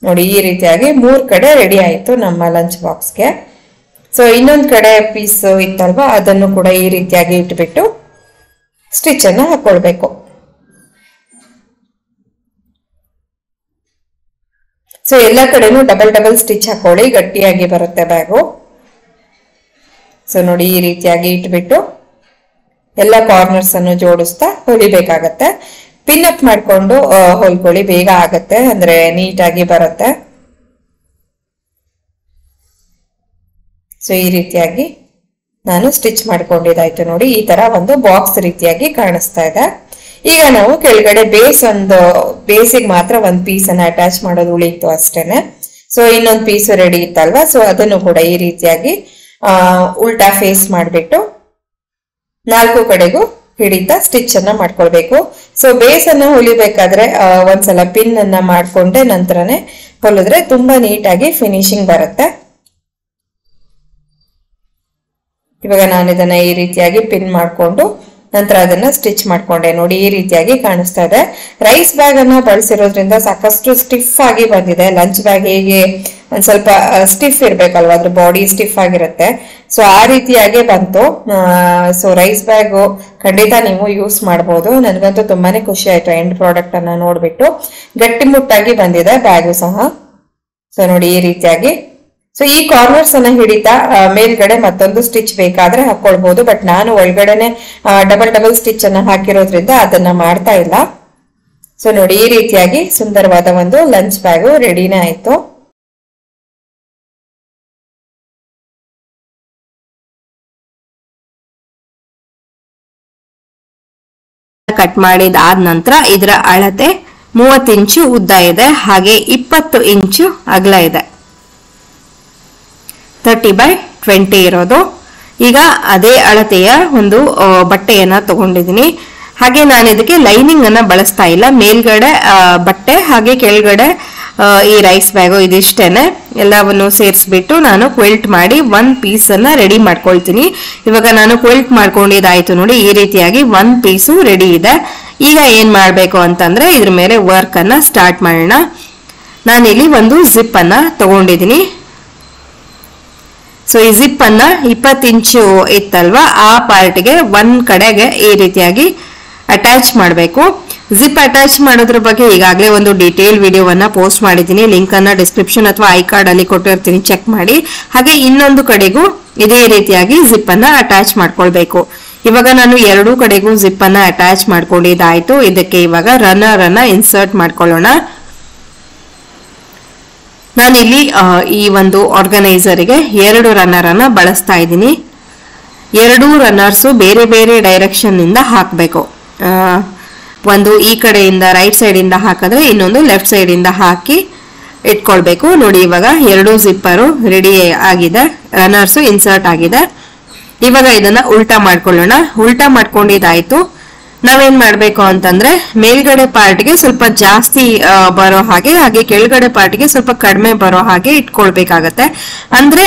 ನೋಡಿ ಈ ರೀತಿಯಾಗಿ 3 ಕಡೆ ರೆಡಿ ಆಯ್ತು ನಮ್ಮ ಲಂಚ್ ಬಾಕ್ಸ್ಗೆ. ಸೊ ಇನ್ನೊಂದು ಕಡೆ ಪೀಸ್ ಇತ್ತಲ್ವಾ ಅದನ್ನು ಕೂಡ ಈ ರೀತಿಯಾಗಿ ಇಟ್ಬಿಟ್ಟು ಸ್ಟಿಚ್ ಅನ್ನ ಹಾಕೊಳ್ಬೇಕು. ಸೊ ಎಲ್ಲ ಕಡೆನೂ ಡಬಲ್ ಸ್ಟಿಚ್ ಹಾಕೊಳ್ಳಿ, ಗಟ್ಟಿಯಾಗಿ ಬರುತ್ತೆ ಬ್ಯಾಗು. ಸೊ ನೋಡಿ ಈ ರೀತಿಯಾಗಿ ಇಟ್ಬಿಟ್ಟು ಎಲ್ಲ ಕಾರ್ನರ್ಸ್ ಅನ್ನು ಜೋಡಿಸ್ತಾ ಹೊಲಿಬೇಕಾಗತ್ತೆ. ಪಿನ್ ಅಪ್ ಮಾಡ್ಕೊಂಡು ಹೊಲ್ಕೊಳ್ಳಿ, ಬೇಗ ಆಗತ್ತೆ, ಅಂದ್ರೆ ನೀಟಾಗಿ ಬರುತ್ತೆ. ಸೊ ಈ ರೀತಿಯಾಗಿ ನಾನು ಸ್ಟಿಚ್ ಮಾಡ್ಕೊಂಡಿದ್ದಾಯ್ತು ನೋಡಿ. ಈ ತರ ಒಂದು ಬಾಕ್ಸ್ ರೀತಿಯಾಗಿ ಕಾಣಿಸ್ತಾ ಇದೆ. ಈಗ ನಾವು ಕೆಳಗಡೆ ಬೇಸಿಗೆ ಮಾತ್ರ ಒಂದು ಪೀಸ್ ಅನ್ನ ಅಟ್ಯಾಚ್ ಮಾಡೋದು ಉಳಿಯಿತು ಅಷ್ಟೇನೆ. ಸೊ ಇನ್ನೊಂದು ಪೀಸ್ ರೆಡಿ ಇತ್ತಲ್ವಾ, ಸೊ ಅದನ್ನು ಕೂಡ ಈ ರೀತಿಯಾಗಿ ಉಲ್ಟಾ ಫೇಸ್ ಮಾಡಿಬಿಟ್ಟು 4 ಕಡೆಗೂ ಹಿಡಿತಾ ಸ್ಟಿಚ್ ಅನ್ನ ಮಾಡ್ಕೊಳ್ಬೇಕು. ಸೊ ಬೇಸ್ ಅನ್ನ ಹೊಲಿಬೇಕಾದ್ರೆ ಒಂದ್ಸಲ ಪಿನ್ ಅನ್ನ ಮಾಡ್ಕೊಂಡೆ ನಂತರನೇ ಹೊಲಿದ್ರೆ ತುಂಬಾ ನೀಟಾಗಿ ಫಿನಿಶಿಂಗ್ ಬರುತ್ತೆ. ಇವಾಗ ನಾನು ಇದನ್ನ ಈ ರೀತಿಯಾಗಿ ಪಿನ್ ಮಾಡ್ಕೊಂಡು ನಂತರ ಅದನ್ನ ಸ್ಟಿಚ್ ಮಾಡ್ಕೊಂಡೆ. ನೋಡಿ ಈ ರೀತಿಯಾಗಿ ಕಾಣಿಸ್ತಾ ಇದೆ. ರೈಸ್ ಬ್ಯಾಗ್ ಅನ್ನ ಬಳಸಿರೋದ್ರಿಂದ ಸಾಕಷ್ಟು ಸ್ಟಿಫ್ ಆಗಿ ಬಂದಿದೆ. ಲಂಚ್ ಬ್ಯಾಗ್ ಹೇಗೆ ಒಂದ್ ಸ್ವಲ್ಪ ಸ್ಟಿಫ್ ಇರ್ಬೇಕಲ್ವಾ, ಅದ್ರ ಬಾಡಿ ಸ್ಟಿಫ್ ಆಗಿರುತ್ತೆ. ಸೊ ಆ ರೀತಿಯಾಗಿ ಬಂತು. ಸೊ ರೈಸ್ ಬ್ಯಾಗ್ ಖಂಡಿತ ನೀವು ಯೂಸ್ ಮಾಡಬಹುದು. ನನಗಂತೂ ತುಂಬಾನೇ ಖುಷಿ ಆಯ್ತು ಎಂಡ್ ಪ್ರಾಡಕ್ಟ್ ಅನ್ನ ನೋಡ್ಬಿಟ್ಟು. ಗಟ್ಟಿಮುಟ್ಟಾಗಿ ಬಂದಿದೆ ಬ್ಯಾಗು ಸಹ. ಸೊ ನೋಡಿ ಈ ರೀತಿಯಾಗಿ. ಸೊ ಈ ಕಾರ್ನರ್ಸ್ ಅನ್ನ ಹಿಡಿತಾ ಮೇಲ್ಗಡೆ ಮತ್ತೊಂದು ಸ್ಟಿಚ್ ಬೇಕಾದ್ರೆ ಹಾಕೊಳ್ಬಹುದು. ಬಟ್ ನಾನು ಒಳಗಡೆನೆ ಡಬಲ್ ಸ್ಟಿಚ್ ಅನ್ನ ಹಾಕಿರೋದ್ರಿಂದ ಅದನ್ನ ಮಾಡ್ತಾ ಇಲ್ಲ. ಸೊ ನೋಡಿ ಈ ರೀತಿಯಾಗಿ ಸುಂದರವಾದ ಒಂದು ಲಂಚ್ ಬ್ಯಾಗು ರೆಡಿನೇ ಆಯ್ತು. ಕಟ್ ಮಾಡಿದಾದ ನಂತರ ಇದರ ಅಳತೆ 30 ಇಂಚು ಉದ್ದ ಇದೆ, ಹಾಗೆ 20 ಇಂಚು ಅಗಲ ಇದೆ. 30/20 ಇರೋದು. ಈಗ ಅದೇ ಅಳತೆಯ ಒಂದು ಬಟ್ಟೆಯನ್ನ ತಗೊಂಡಿದ್ದೀನಿ. ಹಾಗೆ ನಾನು ಇದಕ್ಕೆ ಲೈನಿಂಗ್ ಅನ್ನ ಬಳಸ್ತಾ ಇಲ್ಲ. ಮೇಲ್ಗಡೆ ಬಟ್ಟೆ ಹಾಗೆ ಕೆಳಗಡೆ ಈ ರೈಸ್ ಬ್ಯಾಗು ಇದಿಷ್ಟೇನೆ. ಎಲ್ಲವನ್ನು ಸೇರಿಸ್ಬಿಟ್ಟು ನಾನು ಕ್ವಿಲ್ಟ್ ಮಾಡಿ 1 ಪೀಸ್ ಅನ್ನ ರೆಡಿ ಮಾಡ್ಕೊಳ್ತೀನಿ. ಇವಾಗ ನಾನು ಕ್ವಿಲ್ಟ್ ಮಾಡ್ಕೊಂಡಿದ್ದಾಯ್ತು ನೋಡಿ. ಈ ರೀತಿಯಾಗಿ 1 ಪೀಸು ರೆಡಿ ಇದೆ. ಈಗ ಏನ್ ಮಾಡ್ಬೇಕು ಅಂತಂದ್ರೆ ಇದ್ರ ಮೇಲೆ ವರ್ಕ್ ಅನ್ನ ಸ್ಟಾರ್ಟ್ ಮಾಡೋಣ. ನಾನಿಲ್ಲಿ ಒಂದು ಜಿಪ್ ಅನ್ನ ತಗೊಂಡಿದ್ದೀನಿ. ಸೊ ಈ ಜಿಪ್ ಅನ್ನ 20 ಇಂಚು ಇತ್ತಲ್ವಾ, ಆ ಪಾರ್ಟ್ಗೆ 1 ಕಡೆಗೆ ಈ ರೀತಿಯಾಗಿ ಅಟ್ಯಾಚ್ ಮಾಡಬೇಕು. ಜಿಪ್ ಅಟ್ಯಾಚ್ ಮಾಡೋದ್ರ ಬಗ್ಗೆ ಈಗಾಗಲೇ ಒಂದು ಡೀಟೇಲ್ ವಿಡಿಯೋವನ್ನ ಪೋಸ್ಟ್ ಮಾಡಿದ್ದೀನಿ. ಲಿಂಕ್ ಅನ್ನ ಡಿಸ್ಕ್ರಿಪ್ಷನ್ ಅಥವಾ ಐ ಕಾರ್ಡ್ ಅಲ್ಲಿ ಕೊಟ್ಟಿರ್ತೀನಿ, ಚೆಕ್ ಮಾಡಿ. ಹಾಗೆ ಇನ್ನೊಂದು ಕಡೆಗೂ ಇದೇ ರೀತಿಯಾಗಿ ಜಿಪ್ ಅನ್ನ ಅಟ್ಯಾಚ್ ಮಾಡ್ಕೊಳ್ಬೇಕು. ಇವಾಗ ನಾನು 2 ಕಡೆಗೂ ಜಿಪ್ ಅನ್ನ ಅಟ್ಯಾಚ್ ಮಾಡ್ಕೊಂಡಿದ್ದಾಯ್ತು. ಇದಕ್ಕೆ ಇವಾಗ ರನ್ನರ್ ಅನ್ನ ಇನ್ಸರ್ಟ್ ಮಾಡ್ಕೊಳ್ಳೋಣ. ನಾನಿಲ್ಲಿ ಈ ಒಂದು ಆರ್ಗನೈಸರ್ಗೆ 2 ರನ್ನರ್ ಅನ್ನ ಬಳಸ್ತಾ ಇದ್ದೀನಿ. 2 ರನ್ನರ್ಸು ಬೇರೆ ಬೇರೆ ಡೈರೆಕ್ಷನ್ ಇಂದ ಹಾಕಬೇಕು. ಒಂದು ಈ ಕಡೆಯಿಂದ ರೈಟ್ ಸೈಡ್ ಇಂದ ಹಾಕಿದ್ರೆ ಇನ್ನೊಂದು ಲೆಫ್ಟ್ ಸೈಡ್ ಇಂದ ಹಾಕಿ ಇಟ್ಕೊಳ್ಬೇಕು. ನೋಡಿ ಇವಾಗ 2 ಜಿಪ್ಪರು ರೆಡಿ ಆಗಿದೆ, ರನ್ನರ್ಸು ಇನ್ಸರ್ಟ್ ಆಗಿದೆ. ಇವಾಗ ಇದನ್ನ ಉಲ್ಟಾ ಮಾಡ್ಕೊಳ್ಳೋಣ. ಉಲ್ಟಾ ಮಾಡ್ಕೊಂಡಿದ್ದಾಯ್ತು. ನಾವೇನ್ ಮಾಡ್ಬೇಕು ಅಂತಂದ್ರೆ ಮೇಲ್ಗಡೆ ಪಾರ್ಟ್ಗೆ ಸ್ವಲ್ಪ ಜಾಸ್ತಿ ಬರೋ ಹಾಗೆ, ಹಾಗೆ ಕೆಳಗಡೆ ಪಾರ್ಟ್ಗೆ ಸ್ವಲ್ಪ ಕಡಿಮೆ ಬರೋ ಹಾಗೆ ಇಟ್ಕೊಳ್ಬೇಕಾಗತ್ತೆ. ಅಂದ್ರೆ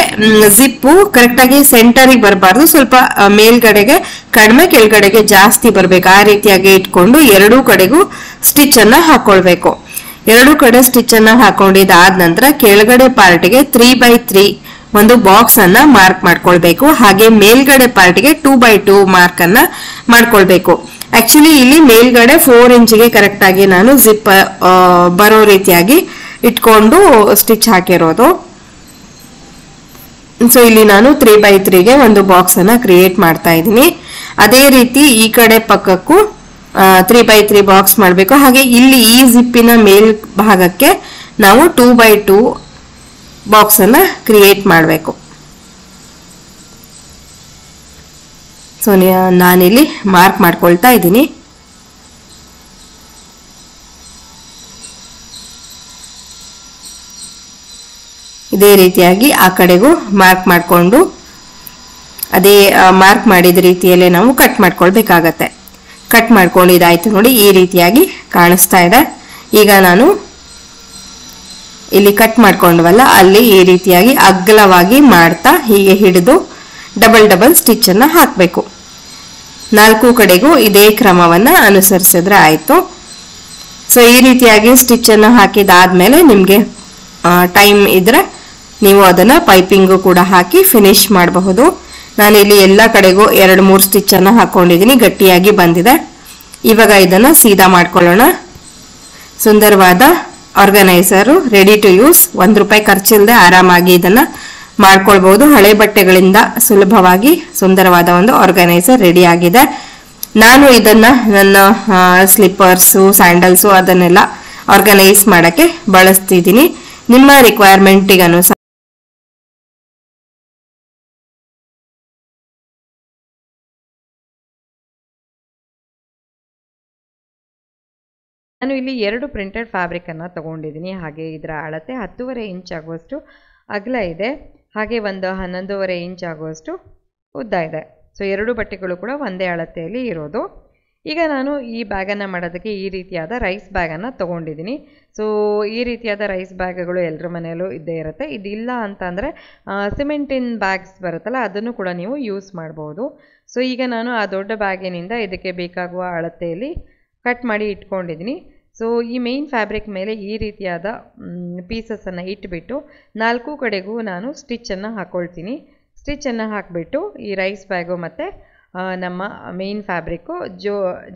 ಜಿಪ್ಪು ಕರೆಕ್ಟ್ ಆಗಿ ಸೆಂಟರಿಗೆ ಬರಬಾರ್ದು, ಸ್ವಲ್ಪ ಮೇಲ್ಗಡೆಗೆ ಕಡಿಮೆ ಕೆಳಗಡೆಗೆ ಜಾಸ್ತಿ ಬರ್ಬೇಕು. ಆ ರೀತಿಯಾಗಿ ಇಟ್ಕೊಂಡು ಎರಡೂ ಕಡೆಗೂ ಸ್ಟಿಚ್ ಅನ್ನ ಹಾಕೊಳ್ಬೇಕು. ಎರಡೂ ಕಡೆ ಸ್ಟಿಚ್ ಅನ್ನ ಹಾಕೊಂಡಿದ್ದಾದ ನಂತರ ಕೆಳಗಡೆ ಪಾರ್ಟ್ಗೆ 3x3 ಒಂದು ಬಾಕ್ಸ್ ಅನ್ನ ಮಾರ್ಕ್ ಮಾಡ್ಕೊಳ್ಬೇಕು. ಹಾಗೆ ಮೇಲ್ಗಡೆ ಪಾರ್ಟ್ಗೆ 2x2 ಮಾರ್ಕ್ ಅನ್ನ ಮಾಡ್ಕೊಳ್ಬೇಕು. ಆಕ್ಚುಲಿ ಇಲ್ಲಿ ಮೇಲ್ಗಡೆ 4 ಇಂಚಿಗೆ ಕರೆಕ್ಟ್ ಆಗಿ ನಾನು ಜಿಪ್ ಬರೋ ರೀತಿಯಾಗಿ ಇಟ್ಕೊಂಡು ಸ್ಟಿಚ್ ಹಾಕಿರೋದು. ಸೊ ಇಲ್ಲಿ ನಾನು 3x3ಗೆ ಒಂದು ಬಾಕ್ಸ್ ಅನ್ನ ಕ್ರಿಯೇಟ್ ಮಾಡ್ತಾ ಇದ್ದೀನಿ. ಅದೇ ರೀತಿ ಈ ಕಡೆ ಪಕ್ಕಕ್ಕೂ 3x3 ಬಾಕ್ಸ್ ಮಾಡಬೇಕು. ಹಾಗೆ ಇಲ್ಲಿ ಈ ಜಿಪ್ಪಿನ ಮೇಲ್ ಭಾಗಕ್ಕೆ ನಾವು 2x2 ಬಾಕ್ಸ್ ಅನ್ನ ಕ್ರಿಯೇಟ್ ಮಾಡಬೇಕು. ಸೊ ನಾನಿಲ್ಲಿ ಮಾರ್ಕ್ ಮಾಡ್ಕೊಳ್ತಾ ಇದ್ದೀನಿ. ಇದೇ ರೀತಿಯಾಗಿ ಆ ಕಡೆಗೂ ಮಾರ್ಕ್ ಮಾಡಿಕೊಂಡು ಅದೇ ಮಾರ್ಕ್ ಮಾಡಿದ ರೀತಿಯಲ್ಲೇ ನಾವು ಕಟ್ ಮಾಡ್ಕೊಳ್ಬೇಕಾಗತ್ತೆ. ಕಟ್ ಮಾಡ್ಕೊಂಡಿದ್ದಾಯ್ತು ನೋಡಿ, ಈ ರೀತಿಯಾಗಿ ಕಾಣಿಸ್ತಾ ಇದೆ. ಈಗ ನಾನು ಇಲ್ಲಿ ಕಟ್ ಮಾಡ್ಕೊಂಡ್ವಲ್ಲ ಅಲ್ಲಿ ಈ ರೀತಿಯಾಗಿ ಅಗಲವಾಗಿ ಮಾಡ್ತಾ ಹೀಗೆ ಹಿಡಿದು ಡಬಲ್ ಸ್ಟಿಚ್ ಅನ್ನ ಹಾಕಬೇಕು. 4 ಕಡೆಗೂ ಇದೇ ಕ್ರಮವನ್ನ ಅನುಸರಿಸಿದ್ರೆ ಆಯ್ತು. ಸೊ ಈ ರೀತಿಯಾಗಿ ಸ್ಟಿಚ್ ಅನ್ನ ಹಾಕಿದಾದ್ಮೇಲೆ ನಿಮ್ಗೆ ಟೈಮ್ ಇದ್ರೆ ನೀವು ಅದನ್ನ ಪೈಪಿಂಗು ಕೂಡ ಹಾಕಿ ಫಿನಿಶ್ ಮಾಡಬಹುದು. ನಾನಿಲ್ಲಿ ಎಲ್ಲ ಕಡೆಗೂ 2-3 ಸ್ಟಿಚ್ ಅನ್ನ ಹಾಕೊಂಡಿದ್ದೀನಿ, ಗಟ್ಟಿಯಾಗಿ ಬಂದಿದೆ. ಇವಾಗ ಇದನ್ನ ಸೀದಾ ಮಾಡ್ಕೊಳ್ಳೋಣ. ಸುಂದರವಾದ ಆರ್ಗನೈಸರು ರೆಡಿ ಟು ಯೂಸ್, ₹1 ಖರ್ಚಿಲ್ಲದೆ ಆರಾಮಾಗಿ ಇದನ್ನ ಮಾಡ್ಕೊಳ್ಬಹುದು. ಹಳೆ ಬಟ್ಟೆಗಳಿಂದ ಸುಲಭವಾಗಿ ಸುಂದರವಾದ ಒಂದು ಆರ್ಗನೈಸರ್ ರೆಡಿ ಆಗಿದೆ. ನಾನು ಇದನ್ನ ನನ್ನ ಸ್ಲಿಪ್ಪರ್ಸು, ಸ್ಯಾಂಡಲ್ಸು ಅದನ್ನೆಲ್ಲ ಆರ್ಗನೈಸ್ ಮಾಡಕ್ಕೆ ಬಳಸ್ತಿದ್ದೀನಿ. ನಿಮ್ಮ ರಿಕ್ವೈರ್ಮೆಂಟಿಗೆ ಅನುಸಾರ ನಾನು ಇಲ್ಲಿ 2 ಪ್ರಿಂಟೆಡ್ ಫ್ಯಾಬ್ರಿಕನ್ನು ತಗೊಂಡಿದ್ದೀನಿ. ಹಾಗೆ ಇದರ ಅಳತೆ 10.5 ಇಂಚ್ ಆಗುವಷ್ಟು ಅಗಲ ಇದೆ, ಹಾಗೆ ಒಂದು 11.5 ಇಂಚ್ ಆಗುವಷ್ಟು ಉದ್ದ ಇದೆ. ಸೊ 2 ಬಟ್ಟೆಗಳು ಕೂಡ ಒಂದೇ ಅಳತೆಯಲ್ಲಿ ಇರೋದು. ಈಗ ನಾನು ಈ ಬ್ಯಾಗನ್ನು ಮಾಡೋದಕ್ಕೆ ಈ ರೀತಿಯಾದ ರೈಸ್ ಬ್ಯಾಗನ್ನು ತೊಗೊಂಡಿದ್ದೀನಿ. ಸೊ ಈ ರೀತಿಯಾದ ರೈಸ್ ಬ್ಯಾಗ್ಗಳು ಎಲ್ಲರ ಮನೆಯಲ್ಲೂ ಇದ್ದೇ ಇರುತ್ತೆ. ಇದಿಲ್ಲ ಅಂತಂದರೆ ಸಿಮೆಂಟಿನ ಬ್ಯಾಗ್ಸ್ ಬರುತ್ತಲ್ಲ, ಅದನ್ನು ಕೂಡ ನೀವು ಯೂಸ್ ಮಾಡ್ಬೋದು. ಸೊ ಈಗ ನಾನು ಆ ದೊಡ್ಡ ಬ್ಯಾಗಿನಿಂದ ಇದಕ್ಕೆ ಬೇಕಾಗುವ ಅಳತೆಯಲ್ಲಿ ಕಟ್ ಮಾಡಿ ಇಟ್ಕೊಂಡಿದ್ದೀನಿ. ಸೊ ಈ ಮೇನ್ ಫ್ಯಾಬ್ರಿಕ್ ಮೇಲೆ ಈ ರೀತಿಯಾದ ಪೀಸಸನ್ನು ಇಟ್ಬಿಟ್ಟು 4 ಕಡೆಗೂ ನಾನು ಸ್ಟಿಚ್ಚನ್ನು ಹಾಕ್ಕೊಳ್ತೀನಿ. ಸ್ಟಿಚ್ಚನ್ನು ಹಾಕಿಬಿಟ್ಟು ಈ ರೈಸ್ ಬ್ಯಾಗು ಮತ್ತು ನಮ್ಮ ಮೇನ್ ಫ್ಯಾಬ್ರಿಕ್ಕು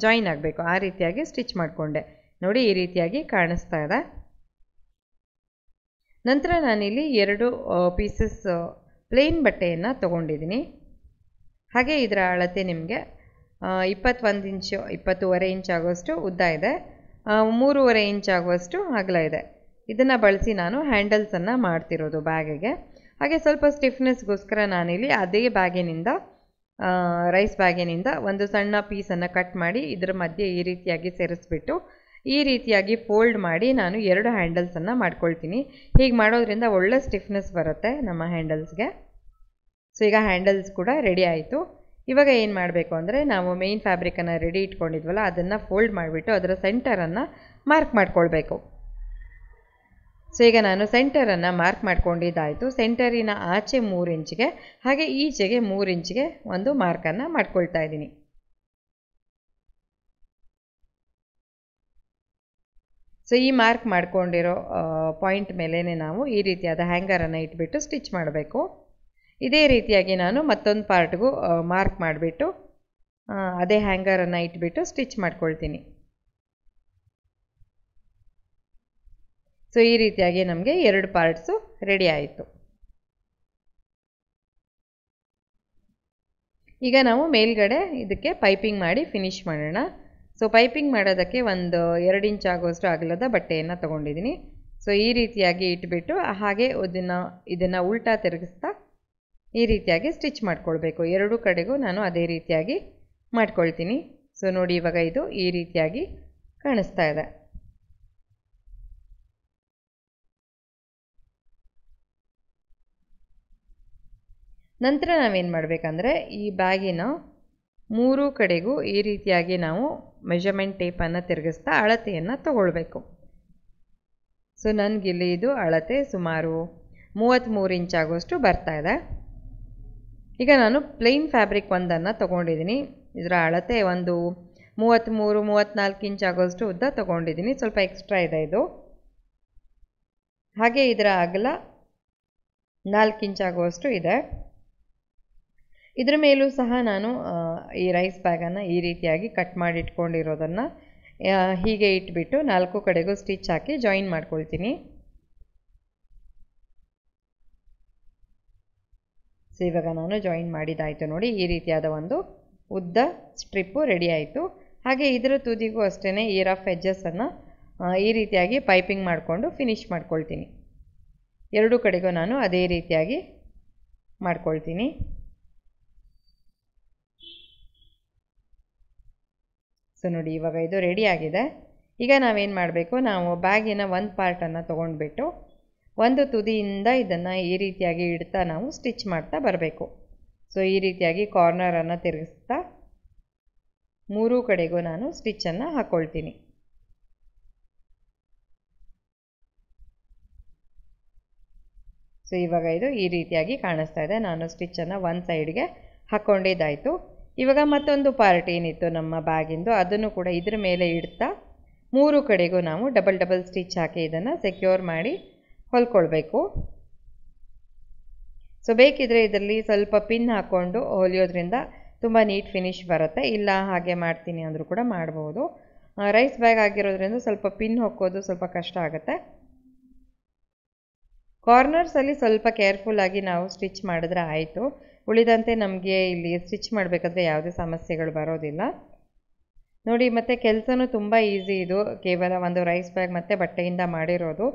ಜಾಯಿನ್ ಆಗಬೇಕು, ಆ ರೀತಿಯಾಗಿ ಸ್ಟಿಚ್ ಮಾಡಿಕೊಂಡೆ. ನೋಡಿ ಈ ರೀತಿಯಾಗಿ ಕಾಣಿಸ್ತಾ ಇದೆ. ನಂತರ ನಾನಿಲ್ಲಿ 2 ಪೀಸಸ್ ಪ್ಲೇನ್ ಬಟ್ಟೆಯನ್ನು ತೊಗೊಂಡಿದ್ದೀನಿ. ಹಾಗೆ ಇದರ ಅಳತೆ ನಿಮಗೆ 21 ಇಂಚು 20.5 ಇಂಚ್ ಆಗುವಷ್ಟು ಉದ್ದ ಇದೆ, 3.5 ಇಂಚ್ ಆಗುವಷ್ಟು ಅಗಲ ಇದೆ. ಇದನ್ನು ಬಳಸಿ ನಾನು ಹ್ಯಾಂಡಲ್ಸನ್ನು ಮಾಡ್ತಿರೋದು ಬ್ಯಾಗಿಗೆ. ಹಾಗೆ ಸ್ವಲ್ಪ ಸ್ಟಿಫ್ನೆಸ್ಗೋಸ್ಕರ ನಾನಿಲ್ಲಿ ಅದೇ ಬ್ಯಾಗಿನಿಂದ ರೈಸ್ ಬ್ಯಾಗಿನಿಂದ ಒಂದು ಸಣ್ಣ ಪೀಸನ್ನು ಕಟ್ ಮಾಡಿ ಇದರ ಮಧ್ಯೆ ಈ ರೀತಿಯಾಗಿ ಸೇರಿಸ್ಬಿಟ್ಟು ಈ ರೀತಿಯಾಗಿ ಫೋಲ್ಡ್ ಮಾಡಿ ನಾನು 2 ಹ್ಯಾಂಡಲ್ಸನ್ನು ಮಾಡ್ಕೊಳ್ತೀನಿ. ಹೀಗೆ ಮಾಡೋದ್ರಿಂದ ಒಳ್ಳೆ ಸ್ಟಿಫ್ನೆಸ್ ಬರುತ್ತೆ ನಮ್ಮ ಹ್ಯಾಂಡಲ್ಸ್ಗೆ. ಸೊ ಈಗ ಹ್ಯಾಂಡಲ್ಸ್ ಕೂಡ ರೆಡಿ ಆಯಿತು. ಇವಾಗ ಏನು ಮಾಡಬೇಕು ಅಂದರೆ ನಾವು ಮೇನ್ ಫ್ಯಾಬ್ರಿಕನ್ನು ರೆಡಿ ಇಟ್ಕೊಂಡಿದ್ವಲ್ಲ ಅದನ್ನು ಫೋಲ್ಡ್ ಮಾಡಿಬಿಟ್ಟು ಅದರ ಸೆಂಟರನ್ನು ಮಾರ್ಕ್ ಮಾಡ್ಕೊಳ್ಬೇಕು. ಸೊ ಈಗ ನಾನು ಸೆಂಟರನ್ನು ಮಾರ್ಕ್ ಮಾಡ್ಕೊಂಡಿದ್ದಾಯಿತು. ಸೆಂಟರಿನ ಆಚೆ 3 ಇಂಚಿಗೆ ಹಾಗೆ ಈಚೆಗೆ 3 ಇಂಚಿಗೆ ಒಂದು ಮಾರ್ಕನ್ನು ಮಾಡ್ಕೊಳ್ತಾ ಇದ್ದೀನಿ. ಸೊ ಈ ಮಾರ್ಕ್ ಮಾಡ್ಕೊಂಡಿರೋ ಪಾಯಿಂಟ್ ಮೇಲೇ ನಾವು ಈ ರೀತಿಯಾದ ಹ್ಯಾಂಗರನ್ನು ಇಟ್ಬಿಟ್ಟು ಸ್ಟಿಚ್ ಮಾಡಬೇಕು. ಇದೇ ರೀತಿಯಾಗಿ ನಾನು ಮತ್ತೊಂದು ಪಾರ್ಟ್ಗೂ ಮಾರ್ಕ್ ಮಾಡಿಬಿಟ್ಟು ಅದೇ ಹ್ಯಾಂಗರನ್ನು ಇಟ್ಬಿಟ್ಟು ಸ್ಟಿಚ್ ಮಾಡ್ಕೊಳ್ತೀನಿ. ಸೊ ಈ ರೀತಿಯಾಗಿ ನಮಗೆ 2 ಪಾರ್ಟ್ಸು ರೆಡಿ ಆಯಿತು. ಈಗ ನಾವು ಮೇಲ್ಗಡೆ ಇದಕ್ಕೆ ಪೈಪಿಂಗ್ ಮಾಡಿ ಫಿನಿಶ್ ಮಾಡೋಣ. ಸೊ ಪೈಪಿಂಗ್ ಮಾಡೋದಕ್ಕೆ ಒಂದು 2 ಇಂಚ್ ಆಗುವಷ್ಟು ಅಗಲದ ಬಟ್ಟೆಯನ್ನು ತೊಗೊಂಡಿದ್ದೀನಿ. ಸೊ ಈ ರೀತಿಯಾಗಿ ಇಟ್ಬಿಟ್ಟು ಹಾಗೆ ಇದನ್ನು ಉಲ್ಟಾ ತಿರುಗಿಸ್ತಾ ಈ ರೀತಿಯಾಗಿ ಸ್ಟಿಚ್ ಮಾಡ್ಕೊಳ್ಬೇಕು. 2 ಕಡೆಗೂ ನಾನು ಅದೇ ರೀತಿಯಾಗಿ ಮಾಡ್ಕೊಳ್ತೀನಿ. ಸೊ ನೋಡಿ ಇವಾಗ ಇದು ಈ ರೀತಿಯಾಗಿ ಕಾಣಿಸ್ತಾ ಇದೆ. ನಂತರ ನಾವೇನು ಮಾಡಬೇಕಂದ್ರೆ ಈ ಬ್ಯಾಗಿನ ಮೂರು ಕಡೆಗೂ ಈ ರೀತಿಯಾಗಿ ನಾವು ಮೆಜರ್ಮೆಂಟ್ ಟೇಪನ್ನು ತಿರುಗಿಸ್ತಾ ಅಳತೆಯನ್ನು ತಗೊಳ್ಬೇಕು. ಸೊ ನನಗಿಲ್ಲಿ ಇದು ಅಳತೆ ಸುಮಾರು 33 ಇಂಚ್ ಆಗೋಷ್ಟು ಬರ್ತಾ ಇದೆ. ಈಗ ನಾನು ಪ್ಲೇನ್ ಫ್ಯಾಬ್ರಿಕ್ ಒಂದನ್ನು ತೊಗೊಂಡಿದ್ದೀನಿ. ಇದರ ಅಳತೆ ಒಂದು 33-34 ಇಂಚ್ ಆಗೋಷ್ಟು ಉದ್ದ ತೊಗೊಂಡಿದ್ದೀನಿ. ಸ್ವಲ್ಪ ಎಕ್ಸ್ಟ್ರಾ ಇದೆ ಇದು. ಹಾಗೆ ಇದರ ಅಗಲ 4 ಇಂಚ್ ಆಗುವಷ್ಟು ಇದೆ. ಇದರ ಮೇಲೂ ಸಹ ನಾನು ಈ ರೈಸ್ ಬ್ಯಾಗನ್ನು ಈ ರೀತಿಯಾಗಿ ಕಟ್ ಮಾಡಿ ಇಟ್ಕೊಂಡಿರೋದನ್ನು ಹೀಗೆ ಇಟ್ಬಿಟ್ಟು 4 ಕಡೆಗೂ ಸ್ಟಿಚ್ ಹಾಕಿ ಜಾಯಿನ್ ಮಾಡ್ಕೊಳ್ತೀನಿ. ಸೊ ಇವಾಗ ನಾನು ಜಾಯಿನ್ ಮಾಡಿದ್ದಾಯಿತು ನೋಡಿ. ಈ ರೀತಿಯಾದ ಒಂದು ಉದ್ದ ಸ್ಟ್ರಿಪ್ಪು ರೆಡಿ ಆಯಿತು. ಹಾಗೆ ಇದರ ತುದಿಗೂ ಅಷ್ಟೇ ಈ ರಫ್ ಎಡ್ಜಸ್ಸನ್ನು ಈ ರೀತಿಯಾಗಿ ಪೈಪಿಂಗ್ ಮಾಡಿಕೊಂಡು ಫಿನಿಶ್ ಮಾಡ್ಕೊಳ್ತೀನಿ. ಎರಡೂ ಕಡೆಗೂ ನಾನು ಅದೇ ರೀತಿಯಾಗಿ ಮಾಡ್ಕೊಳ್ತೀನಿ. ಸೊ ನೋಡಿ ಇವಾಗ ಇದು ರೆಡಿ ಆಗಿದೆ. ಈಗ ನಾವೇನು ಮಾಡಬೇಕು, ನಾವು ಬ್ಯಾಗಿನ ಒಂದು ಪಾರ್ಟನ್ನು ತೊಗೊಂಡ್ಬಿಟ್ಟು ಒಂದು ತುದಿಯಿಂದ ಇದನ್ನು ಈ ರೀತಿಯಾಗಿ ಇಡ್ತಾ ನಾವು ಸ್ಟಿಚ್ ಮಾಡ್ತಾ ಬರಬೇಕು. ಸೊ ಈ ರೀತಿಯಾಗಿ ಕಾರ್ನರನ್ನು ತಿರುಗಿಸ್ತಾ ಮೂರೂ ಕಡೆಗೂ ನಾನು ಸ್ಟಿಚ್ಚನ್ನು ಹಾಕ್ಕೊಳ್ತೀನಿ. ಸೊ ಇವಾಗ ಇದು ಈ ರೀತಿಯಾಗಿ ಕಾಣಿಸ್ತಾ ಇದೆ. ನಾನು ಸ್ಟಿಚ್ಚನ್ನು ಒಂದು ಸೈಡ್ಗೆ ಹಾಕ್ಕೊಂಡಿದ್ದಾಯಿತು. ಇವಾಗ ಮತ್ತೊಂದು ಪಾರ್ಟ್ ಏನಿತ್ತು ನಮ್ಮ ಬ್ಯಾಗಿಂದು ಅದನ್ನು ಕೂಡ ಇದ್ರ ಮೇಲೆ ಇಡ್ತಾ ಮೂರು ಕಡೆಗೂ ನಾವು ಡಬಲ್ ಸ್ಟಿಚ್ ಹಾಕಿ ಇದನ್ನು ಸೆಕ್ಯೂರ್ ಮಾಡಿ ಹೊಲ್ಕೊಳ್ಬೇಕು. ಸೊ ಬೇಕಿದ್ರೆ ಇದರಲ್ಲಿ ಸ್ವಲ್ಪ ಪಿನ್ ಹಾಕ್ಕೊಂಡು ಹೊಲಿಯೋದ್ರಿಂದ ತುಂಬ ನೀಟ್ ಫಿನಿಶ್ ಬರುತ್ತೆ. ಇಲ್ಲ ಹಾಗೆ ಮಾಡ್ತೀನಿ ಅಂದರೂ ಕೂಡ ಮಾಡ್ಬೋದು. ರೈಸ್ ಬ್ಯಾಗ್ ಆಗಿರೋದ್ರಿಂದ ಸ್ವಲ್ಪ ಪಿನ್ ಹಾಕೋದು ಸ್ವಲ್ಪ ಕಷ್ಟ ಆಗುತ್ತೆ. ಕಾರ್ನರ್ಸಲ್ಲಿ ಸ್ವಲ್ಪ ಕೇರ್ಫುಲ್ಲಾಗಿ ನಾವು ಸ್ಟಿಚ್ ಮಾಡಿದ್ರೆ ಆಯಿತು. ಉಳಿದಂತೆ ನಮಗೆ ಇಲ್ಲಿ ಸ್ಟಿಚ್ ಮಾಡಬೇಕಾದ್ರೆ ಯಾವುದೇ ಸಮಸ್ಯೆಗಳು ಬರೋದಿಲ್ಲ ನೋಡಿ. ಮತ್ತು ಕೆಲಸನೂ ತುಂಬ ಈಸಿ. ಇದು ಕೇವಲ ಒಂದು ರೈಸ್ ಬ್ಯಾಗ್ ಮತ್ತು ಬಟ್ಟೆಯಿಂದ ಮಾಡಿರೋದು.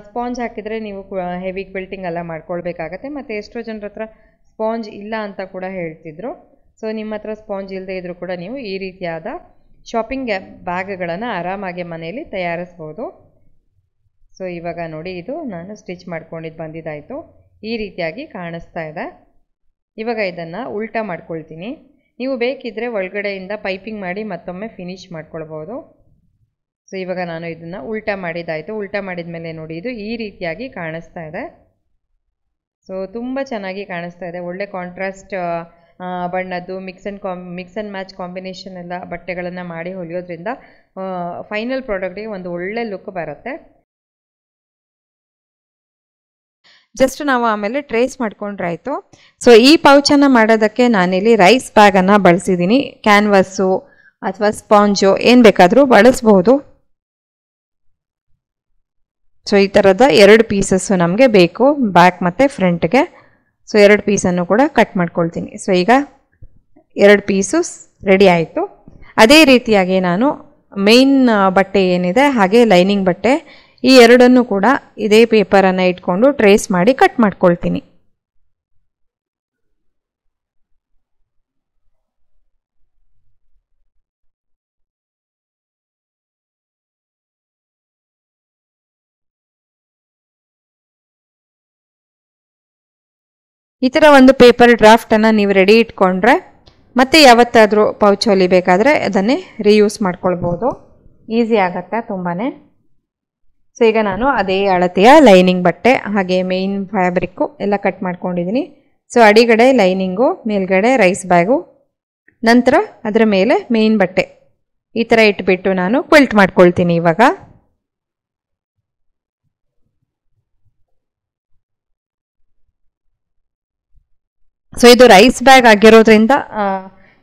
ಸ್ಪಾಂಜ್ ಹಾಕಿದರೆ ನೀವು ಹೆವಿ ಕ್ವಿಲ್ಟಿಂಗ್ ಎಲ್ಲ ಮಾಡ್ಕೊಳ್ಬೇಕಾಗತ್ತೆ. ಮತ್ತು ಎಷ್ಟೋ ಜನರ ಹತ್ರ ಸ್ಪಾಂಜ್ ಇಲ್ಲ ಅಂತ ಕೂಡ ಹೇಳ್ತಿದ್ರು. ಸೊ ನಿಮ್ಮ ಹತ್ರ ಸ್ಪಾಂಜ್ ಇಲ್ಲದೆ ಇದ್ದರೂ ಕೂಡ ನೀವು ಈ ರೀತಿಯಾದ ಶಾಪಿಂಗ್ ಬ್ಯಾಗ್ಗಳನ್ನು ಆರಾಮಾಗಿ ಮನೆಯಲ್ಲಿ ತಯಾರಿಸ್ಬೋದು. ಸೊ ಇವಾಗ ನೋಡಿ ಇದು ನಾನು ಸ್ಟಿಚ್ ಮಾಡ್ಕೊಂಡಿದ್ದು ಬಂದಿದ್ದಾಯಿತು. ಈ ರೀತಿಯಾಗಿ ಕಾಣಿಸ್ತಾ ಇದೆ. ಇವಾಗ ಇದನ್ನು ಉಲ್ಟಾ ಮಾಡ್ಕೊಳ್ತೀನಿ. ನೀವು ಬೇಕಿದ್ದರೆ ಒಳಗಡೆಯಿಂದ ಪೈಪಿಂಗ್ ಮಾಡಿ ಮತ್ತೊಮ್ಮೆ ಫಿನಿಶ್ ಮಾಡ್ಕೊಳ್ಬೋದು. ಸೊ ಇವಾಗ ನಾನು ಇದನ್ನು ಉಲ್ಟಾ ಮಾಡಿದ್ದಾಯಿತು. ಉಲ್ಟಾ ಮಾಡಿದ ಮೇಲೆ ನೋಡಿ ಇದು ಈ ರೀತಿಯಾಗಿ ಕಾಣಿಸ್ತಾ ಇದೆ. ಸೊ ತುಂಬ ಚೆನ್ನಾಗಿ ಕಾಣಿಸ್ತಾ ಇದೆ. ಒಳ್ಳೆ ಕಾಂಟ್ರಾಸ್ಟ್ ಬಣ್ಣದ್ದು ಮಿಕ್ಸ್ ಆ್ಯಂಡ್ ಮ್ಯಾಚ್ ಕಾಂಬಿನೇಷನ್ ಎಲ್ಲ ಬಟ್ಟೆಗಳನ್ನು ಮಾಡಿ ಹೊಲಿಯೋದ್ರಿಂದ ಫೈನಲ್ ಪ್ರಾಡಕ್ಟಿಗೆ ಒಂದು ಒಳ್ಳೆ ಲುಕ್ ಬರುತ್ತೆ. ಜಸ್ಟ್ ನಾವು ಆಮೇಲೆ ಟ್ರೇಸ್ ಮಾಡ್ಕೊಂಡ್ರೆ ಆಯಿತು. ಸೊ ಈ ಪೌಚನ್ನು ಮಾಡೋದಕ್ಕೆ ನಾನಿಲ್ಲಿ ರೈಸ್ ಬ್ಯಾಗನ್ನು ಬಳಸಿದ್ದೀನಿ. ಕ್ಯಾನ್ವಸ್ಸು ಅಥವಾ ಸ್ಪಾಂಜು ಏನು ಬೇಕಾದರೂ ಬಳಸ್ಬೋದು. ಸೊ ಈ ಥರದ 2 ಪೀಸಸ್ಸು ನಮಗೆ ಬೇಕು, ಬ್ಯಾಕ್ ಮತ್ತು ಫ್ರಂಟ್ಗೆ. ಸೊ 2 ಪೀಸನ್ನು ಕೂಡ ಕಟ್ ಮಾಡ್ಕೊಳ್ತೀನಿ. ಸೊ ಈಗ 2 ಪೀಸು ರೆಡಿ ಆಯಿತು. ಅದೇ ರೀತಿಯಾಗಿ ನಾನು ಮೇನ್ ಬಟ್ಟೆ ಏನಿದೆ ಹಾಗೆ ಲೈನಿಂಗ್ ಬಟ್ಟೆ ಈ ಎರಡನ್ನು ಕೂಡ ಇದೇ ಪೇಪರನ್ನು ಇಟ್ಕೊಂಡು ಟ್ರೇಸ್ ಮಾಡಿ ಕಟ್ ಮಾಡ್ಕೊಳ್ತೀನಿ. ಈ ಥರ ಒಂದು ಪೇಪರ್ ಡ್ರಾಫ್ಟನ್ನು ನೀವು ರೆಡಿ ಇಟ್ಕೊಂಡ್ರೆ ಮತ್ತೆ ಯಾವತ್ತಾದರೂ ಪೌಚ್ ಹೊಲಿಬೇಕಾದ್ರೆ ಅದನ್ನೇ ರೀಯೂಸ್ ಮಾಡ್ಕೊಳ್ಬೋದು. ಈಸಿ ಆಗುತ್ತೆ ತುಂಬಾ. ಸೊ ಈಗ ನಾನು ಅದೇ ಅಳತೆಯ ಲೈನಿಂಗ್ ಬಟ್ಟೆ ಹಾಗೆ ಮೇನ್ ಫ್ಯಾಬ್ರಿಕ್ಕು ಎಲ್ಲ ಕಟ್ ಮಾಡ್ಕೊಂಡಿದ್ದೀನಿ. ಸೊ ಅಡಿಗಡೆ ಲೈನಿಂಗು, ಮೇಲ್ಗಡೆ ರೈಸ್ ಬ್ಯಾಗು, ನಂತರ ಅದರ ಮೇಲೆ ಮೇನ್ ಬಟ್ಟೆ ಈ ಥರ ಇಟ್ಬಿಟ್ಟು ನಾನು ಕ್ವಿಲ್ಟ್ ಮಾಡ್ಕೊಳ್ತೀನಿ ಇವಾಗ. ಸೊ ಇದು ರೈಸ್ ಬ್ಯಾಗ್ ಆಗಿರೋದ್ರಿಂದ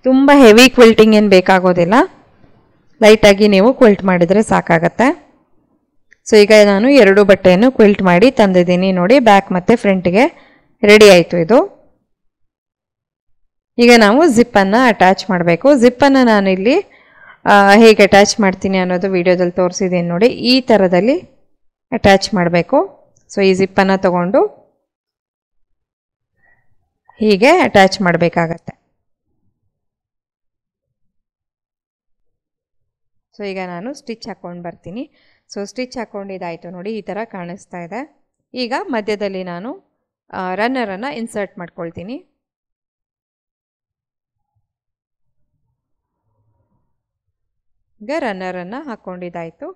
ತುಂಬ ಹೆವಿ ಕ್ವಿಲ್ಟಿಂಗ್ ಏನು ಬೇಕಾಗೋದಿಲ್ಲ. ಲೈಟಾಗಿ ನೀವು ಕ್ವಿಲ್ಟ್ ಮಾಡಿದರೆ ಸಾಕಾಗತ್ತೆ. ಸೊ ಈಗ ನಾನು 2 ಬಟ್ಟೆಯನ್ನು ಕ್ವಿಲ್ಟ್ ಮಾಡಿ ತಂದಿದ್ದೀನಿ ನೋಡಿ. ಬ್ಯಾಕ್ ಮತ್ತು ಫ್ರಂಟ್ಗೆ ರೆಡಿ ಆಯಿತು ಇದು. ಈಗ ನಾವು ಜಿಪ್ಪನ್ನು ಅಟ್ಯಾಚ್ ಮಾಡಬೇಕು. ಜಿಪ್ಪನ್ನು ನಾನಿಲ್ಲಿ ಹೇಗೆ ಅಟ್ಯಾಚ್ ಮಾಡ್ತೀನಿ ಅನ್ನೋದು ವಿಡಿಯೋದಲ್ಲಿ ತೋರಿಸಿದ್ದೀನಿ ನೋಡಿ. ಈ ಥರದಲ್ಲಿ ಅಟ್ಯಾಚ್ ಮಾಡಬೇಕು. ಸೊ ಈ ಜಿಪ್ಪನ್ನು ತಗೊಂಡು ಹೀಗೆ ಅಟ್ಯಾಚ್ ಮಾಡಬೇಕಾಗತ್ತೆ. ಸೊ ಈಗ ನಾನು ಸ್ಟಿಚ್ ಹಾಕ್ಕೊಂಡು ಬರ್ತೀನಿ. ಸೊ ಸ್ಟಿಚ್ ಹಾಕ್ಕೊಂಡಿದ್ದಾಯಿತು ನೋಡಿ. ಈ ಥರ ಕಾಣಿಸ್ತಾ ಇದೆ. ಈಗ ಮಧ್ಯದಲ್ಲಿ ನಾನು ರನ್ನರನ್ನು ಇನ್ಸರ್ಟ್ ಮಾಡ್ಕೊಳ್ತೀನಿ. ಈಗ ರನ್ನರನ್ನು ಹಾಕ್ಕೊಂಡಿದ್ದಾಯಿತು.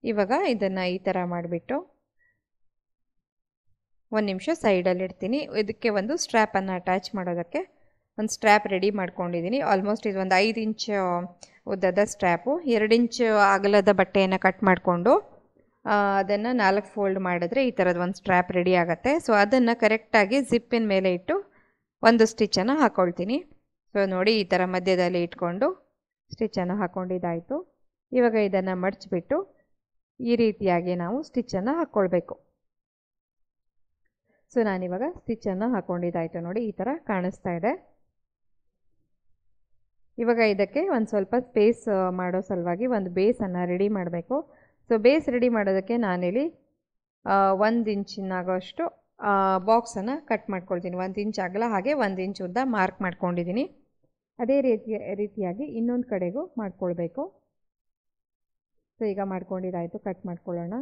ಇವಾಗ ಇದನ್ನು ಈ ಥರ ಮಾಡಿಬಿಟ್ಟು 1 ನಿಮಿಷ ಸೈಡಲ್ಲಿ ಇಡ್ತೀನಿ. ಇದಕ್ಕೆ ಒಂದು ಸ್ಟ್ರ್ಯಾಪನ್ನು ಅಟ್ಯಾಚ್ ಮಾಡೋದಕ್ಕೆ ಒಂದು ಸ್ಟ್ರ್ಯಾಪ್ ರೆಡಿ ಮಾಡ್ಕೊಂಡಿದ್ದೀನಿ. ಆಲ್ಮೋಸ್ಟ್ ಇದು ಒಂದು 5 ಇಂಚ್ ಉದ್ದದ ಸ್ಟ್ರ್ಯಾಪು. 2 ಇಂಚ್ ಅಗಲದ ಬಟ್ಟೆಯನ್ನು ಕಟ್ ಮಾಡಿಕೊಂಡು ಅದನ್ನು 4 ಫೋಲ್ಡ್ ಮಾಡಿದ್ರೆ ಈ ಥರದ್ದು ಒಂದು ಸ್ಟ್ರ್ಯಾಪ್ ರೆಡಿ ಆಗುತ್ತೆ. ಸೊ ಅದನ್ನು ಕರೆಕ್ಟಾಗಿ ಜಿಪ್ಪಿನ ಮೇಲೆ ಇಟ್ಟು ಒಂದು ಸ್ಟಿಚ್ಚನ್ನು ಹಾಕ್ಕೊಳ್ತೀನಿ. ಸೊ ನೋಡಿ ಈ ಥರ ಮಧ್ಯದಲ್ಲಿ ಇಟ್ಕೊಂಡು ಸ್ಟಿಚ್ಚನ್ನು ಹಾಕ್ಕೊಂಡಿದ್ದಾಯಿತು. ಇವಾಗ ಇದನ್ನು ಮಡಚಿಬಿಟ್ಟು ಈ ರೀತಿಯಾಗಿ ನಾವು ಸ್ಟಿಚ್ಚನ್ನು ಹಾಕ್ಕೊಳ್ಬೇಕು. ಸೊ ನಾನಿವಾಗ ಸ್ಟಿಚ್ಚನ್ನು ಹಾಕ್ಕೊಂಡಿದ್ದಾಯಿತು. ನೋಡಿ ಈ ಥರ ಕಾಣಿಸ್ತಾ ಇದೆ. ಇವಾಗ ಇದಕ್ಕೆ ಒಂದು ಸ್ವಲ್ಪ ಸ್ಪೇಸ್ ಮಾಡೋ ಸಲುವಾಗಿ ಒಂದು ಬೇಸನ್ನು ರೆಡಿ ಮಾಡಬೇಕು. ಸೊ ಬೇಸ್ ರೆಡಿ ಮಾಡೋದಕ್ಕೆ ನಾನಿಲ್ಲಿ 1 ಇಂಚಿನಾಗೋಷ್ಟು ಬಾಕ್ಸನ್ನು ಕಟ್ ಮಾಡ್ಕೊಳ್ತೀನಿ. 1 ಇಂಚ್ ಅಗಲ ಹಾಗೆ 1 ಇಂಚ್ ಉದ್ದ ಮಾರ್ಕ್ ಮಾಡ್ಕೊಂಡಿದ್ದೀನಿ. ಅದೇ ರೀತಿಯಾಗಿ ಇನ್ನೊಂದು ಕಡೆಗೂ ಮಾಡ್ಕೊಳ್ಬೇಕು. ಸೊ ಈಗ ಮಾಡ್ಕೊಂಡಿದ್ದಾಯಿತು, ಕಟ್ ಮಾಡ್ಕೊಳ್ಳೋಣ.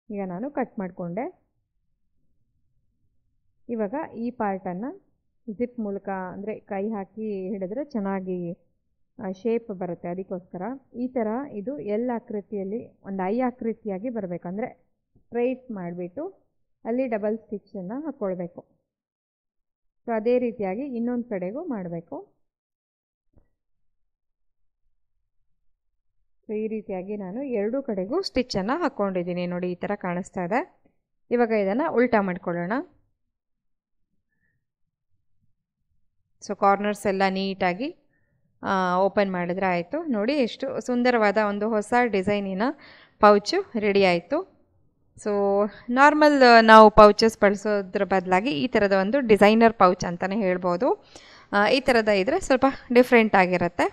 ಈಗ ನಾನು ಕಟ್ ಮಾಡಿಕೊಂಡೆ. ಇವಾಗ ಈ ಪಾರ್ಟನ್ನು ಜಿಪ್ ಮೂಲಕ ಅಂದರೆ ಕೈ ಹಾಕಿ ಹಿಡಿದ್ರೆ ಚೆನ್ನಾಗಿ ಶೇಪ್ ಬರುತ್ತೆ. ಅದಕ್ಕೋಸ್ಕರ ಈ ಥರ ಇದು ಎಲ್ ಆಕೃತಿಯಲ್ಲಿ ಒಂದು ಐ ಆಕೃತಿಯಾಗಿ ಬರಬೇಕು. ಅಂದರೆ ಸ್ಟ್ರೈಟ್ ಮಾಡಿಬಿಟ್ಟು ಅಲ್ಲಿ ಡಬಲ್ ಸ್ಟಿಚ್ಚನ್ನು ಹಾಕ್ಕೊಳ್ಬೇಕು. ಸೊ ಅದೇ ರೀತಿಯಾಗಿ ಇನ್ನೊಂದು ಕಡೆಗೂ ಮಾಡಬೇಕು. ಸೊ ಈ ರೀತಿಯಾಗಿ ನಾನು 2 ಕಡೆಗೂ ಸ್ಟಿಚ್ಚನ್ನು ಹಾಕ್ಕೊಂಡಿದ್ದೀನಿ. ನೋಡಿ ಈ ಥರ ಕಾಣಿಸ್ತಾ ಇದೆ. ಇವಾಗ ಇದನ್ನು ಉಲ್ಟಾ ಮಾಡ್ಕೊಳ್ಳೋಣ. ಸೊ ಕಾರ್ನರ್ಸ್ ಎಲ್ಲ ನೀಟಾಗಿ ಓಪನ್ ಮಾಡಿದ್ರೆ ಆಯಿತು. ನೋಡಿ ಎಷ್ಟು ಸುಂದರವಾದ ಒಂದು ಹೊಸ ಡಿಸೈನಿನ ಪೌಚು ರೆಡಿ ಆಯಿತು. ಸೊ ನಾರ್ಮಲ್ ನಾವು ಪೌಚಸ್ ಬಳಸೋದ್ರ ಬದಲಾಗಿ ಈ ಥರದ ಒಂದು ಡಿಸೈನರ್ ಪೌಚ್ ಅಂತಲೇ ಹೇಳ್ಬೋದು. ಈ ಥರದ ಇದ್ದರೆ ಸ್ವಲ್ಪ ಡಿಫ್ರೆಂಟ್ ಆಗಿರುತ್ತೆ.